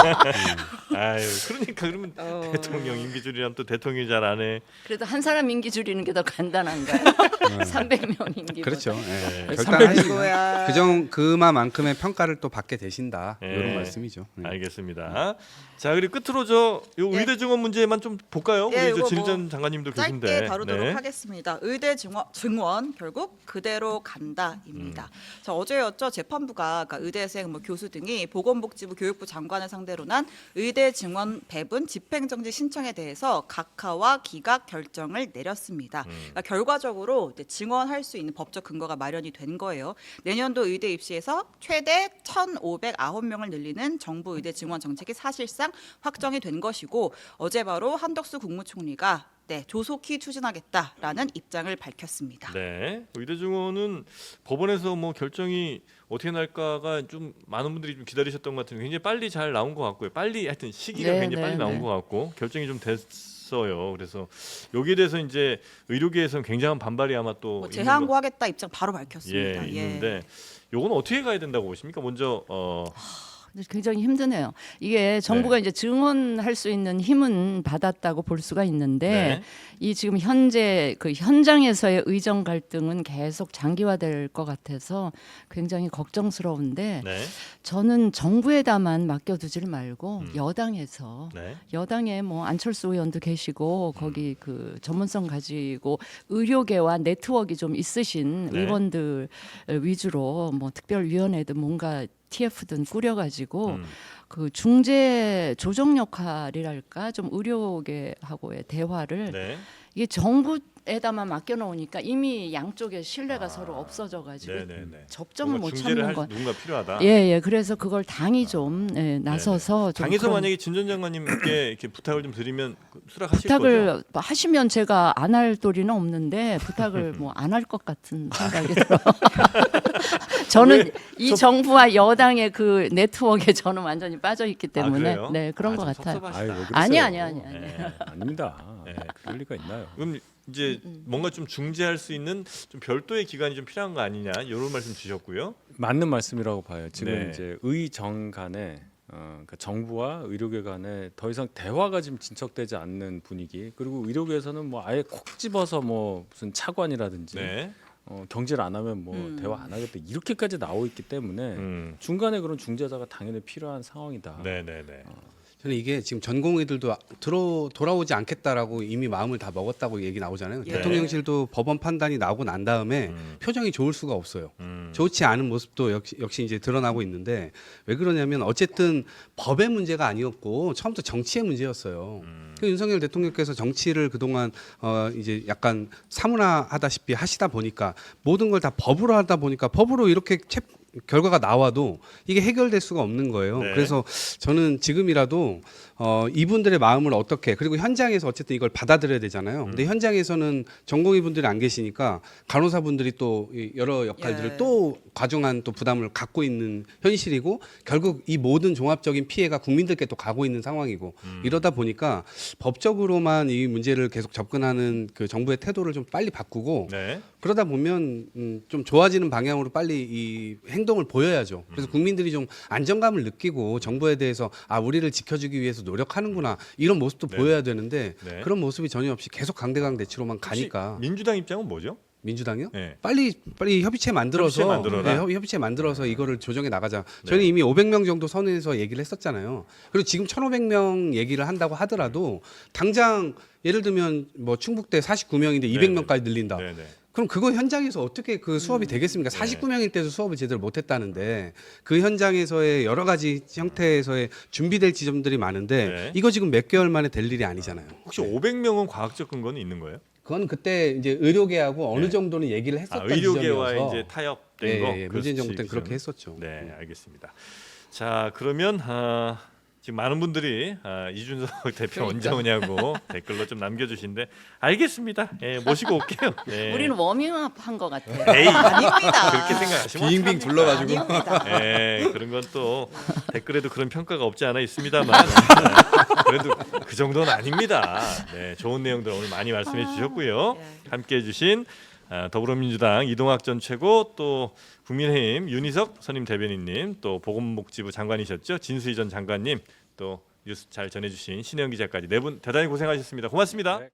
B: 아유 그러니까 그러면 대통령 임기 줄이라면 또 대통령이 잘 안 해.
C: 그래도 한 사람 임기 줄이는 게 더 간단한가요? 300명 임기.
A: 그렇죠. 예.
B: 네.
A: 결단하시고 그만큼의 평가를 또 받게 되신다
B: 네.
A: 이런 말씀이죠.
B: 알겠습니다. 자 그리고 끝으로 요 의대 증원 문제만 좀 볼까요?
E: 예,
B: 우리
E: 이거
B: 진희전
E: 뭐
B: 장관님도
E: 짧게
B: 계신데.
E: 다루도록
B: 네.
E: 하겠습니다. 의대 증원 결국 그대로 간다입니다. 자, 어제였죠. 재판부가 그러니까 의대생, 뭐 교수 등이 보건복지부 교육부 장관을 상대로 난 의대 증원 배분 집행정지 신청에 대해서 각하와 기각 결정을 내렸습니다. 그러니까 결과적으로 이제 증원할 수 있는 법적 근거가 마련이 된 거예요. 내년도 의대 입시에서 최대 1,509명을 늘리는 정부 의대 증원 정책이 사실상 확정이 된 것이고 어제 바로 한덕수 국무총리가 조속히 추진하겠다라는 입장을 밝혔습니다.
B: 네, 의대 증원은 법원에서 뭐 결정이 어떻게 날까가 좀 많은 분들이 좀 기다리셨던 것 같은데 굉장히 빨리 잘 나온 것 같고요. 빨리 하여튼 시기가
C: 네,
B: 굉장히
C: 네,
B: 빨리 나온
C: 네.
B: 것 같고 결정이 좀 됐어요. 그래서 여기에 대해서 이제 의료계에서는 굉장한 반발이 아마 또
E: 뭐
B: 있는
E: 재항고하겠다 입장 바로 밝혔습니다.
B: 있는데 요건 어떻게 가야 된다고 보십니까? 먼저
C: 굉장히 힘드네요. 이게 정부가
B: 네.
C: 이제 증언할 수 있는 힘은 받았다고 볼 수가 있는데
B: 네.
C: 이 지금 현재 그 현장에서의 의정 갈등은 계속 장기화될 것 같아서 굉장히 걱정스러운데
B: 네.
C: 저는 정부에다만 맡겨두질 말고 여당에서
B: 네.
C: 여당에 뭐 안철수 의원도 계시고 거기 그 전문성 가지고 의료계와 네트워크가 좀 있으신
B: 네.
C: 의원들 위주로 뭐 특별위원회든 뭔가 TF든 꾸려가지고 그 중재 조정 역할이랄까 좀 의료계하고의 대화를
B: 네.
C: 이게 정부에다만 맡겨놓으니까 이미 양쪽의 신뢰가 서로 없어져가지고
B: 네네네.
C: 접점을
B: 뭔가
C: 못
B: 중재를
C: 찾는
B: 할
C: 건.
B: 누군가 필요하다.
C: 예. 그래서 그걸 당이 좀 나서서 좀
B: 당에서
C: 그런
B: 만약에 진 전 장관님께 이렇게 부탁을 좀 드리면 수락하실
C: 부탁을
B: 거죠?
C: 하시면 제가 안 할 도리는 없는데 부탁을 뭐 안 할 것 같은 생각이 들어. 저는 이 정부와 여당의 그 네트워크에 저는 완전히 빠져 있기 때문에
B: 그래요?
C: 네 그런 것
B: 좀
C: 같아요.
B: 섭섭하시다.
D: 아유, 왜 그러세요?
C: 아니.
B: 네.
D: 아닙니다.
B: 네.
D: 그럴 리가 있나요?
B: 그럼 이제 뭔가 좀 중재할 수 있는 좀 별도의 기관이 좀 필요한 거 아니냐 이런 말씀 주셨고요.
D: 맞는 말씀이라고 봐요. 지금
B: 네.
D: 이제 의정 간에 그러니까 정부와 의료계 간에 더 이상 대화가 지금 진척되지 않는 분위기. 그리고 의료계에서는 뭐 아예 콕 집어서 뭐 무슨 차관이라든지
B: 네.
D: 경질 안 하면 뭐 대화 안 하겠다 이렇게까지 나오 있기 때문에 중간에 그런 중재자가 당연히 필요한 상황이다.
B: 네네네.
A: 저는 이게 지금 전공의들도 돌아오지 않겠다라고 이미 마음을 다 먹었다고 얘기 나오잖아요.
E: 예.
A: 대통령실도 법원 판단이 나오고 난 다음에 표정이 좋을 수가 없어요. 좋지 않은 모습도 역시 이제 드러나고 있는데 왜 그러냐면 어쨌든 법의 문제가 아니었고 처음부터 정치의 문제였어요. 그 윤석열 대통령께서 정치를 그동안 이제 약간 사문화하다시피 하시다 보니까 모든 걸 다 법으로 하다 보니까 법으로 이렇게 결과가 나와도 이게 해결될 수가 없는 거예요.
B: 네.
A: 그래서 저는 지금이라도 이분들의 마음을 어떻게 그리고 현장에서 어쨌든 이걸 받아들여야 되잖아요. 근데 현장에서는 전공의분들이 안 계시니까 간호사분들이 또 여러 역할들을
E: 예.
A: 또 과중한 또 부담을 갖고 있는 현실이고 결국 이 모든 종합적인 피해가 국민들께 또 가고 있는 상황이고 이러다 보니까 법적으로만 이 문제를 계속 접근하는 그 정부의 태도를 좀 빨리 바꾸고
B: 네.
A: 그러다 보면 좀 좋아지는 방향으로 빨리 이 행동을 보여야죠. 그래서 국민들이 좀 안정감을 느끼고 정부에 대해서 우리를 지켜주기 위해서 노력하는구나 이런 모습도
B: 네.
A: 보여야 되는데
B: 네.
A: 그런 모습이 전혀 없이 계속 강대강대치로만
B: 혹시
A: 가니까
B: 민주당 입장은 뭐죠?
A: 민주당이요?
B: 네.
A: 빨리 협의체 만들어서
B: 협의체 만들어라.
A: 협의체 만들어서 이거를 조정해 나가자. 저희는 이미 500명 정도 선에서 얘기를 했었잖아요. 그리고 지금 1,500명 얘기를 한다고 하더라도 당장 예를 들면 뭐 충북대 49명인데 200명까지 늘린다.
B: 네네.
A: 그럼 그거 현장에서 어떻게 그 수업이 되겠습니까? 49명일 때도 수업을 제대로 못했다는데 그 현장에서의 여러 가지 형태에서의 준비될 지점들이 많은데
B: 네.
A: 이거 지금 몇 개월 만에 될 일이 아니잖아요.
B: 혹시 500명은 과학적 근거는 있는 거예요?
A: 그건 그때 이제 의료계하고 어느
B: 네.
A: 정도는 얘기를 했었던
B: 의료계와
A: 지점이어서
B: 이제 타협된 거.
A: 예, 문재인 정부 때는 그렇게 했었죠.
B: 네, 알겠습니다. 자, 그러면 지금 많은 분들이 이준석 대표 언제 오냐고 댓글로 좀 남겨주신데 알겠습니다. 예, 모시고 올게요. 네.
C: 우리는 워밍업 한 것 같아요.
B: 에이,
E: 아닙니다.
B: 그렇게 생각하시면
A: 빙빙
B: 어떡합니까?
A: 둘러가지고.
E: 아닙니다.
B: 예, 그런 건 또 댓글에도 그런 평가가 없지 않아 있습니다만 그래도 그 정도는 아닙니다. 네, 좋은 내용들 오늘 많이 말씀해 주셨고요.
E: 예.
B: 함께해 주신 더불어민주당 이동학 전 최고 또 국민의힘 윤희석 선임 대변인님 또 보건복지부 장관이셨죠 진수희 전 장관님 또 뉴스 잘 전해주신 신혜영 기자까지 네 분 대단히 고생하셨습니다. 고맙습니다.
D: 네.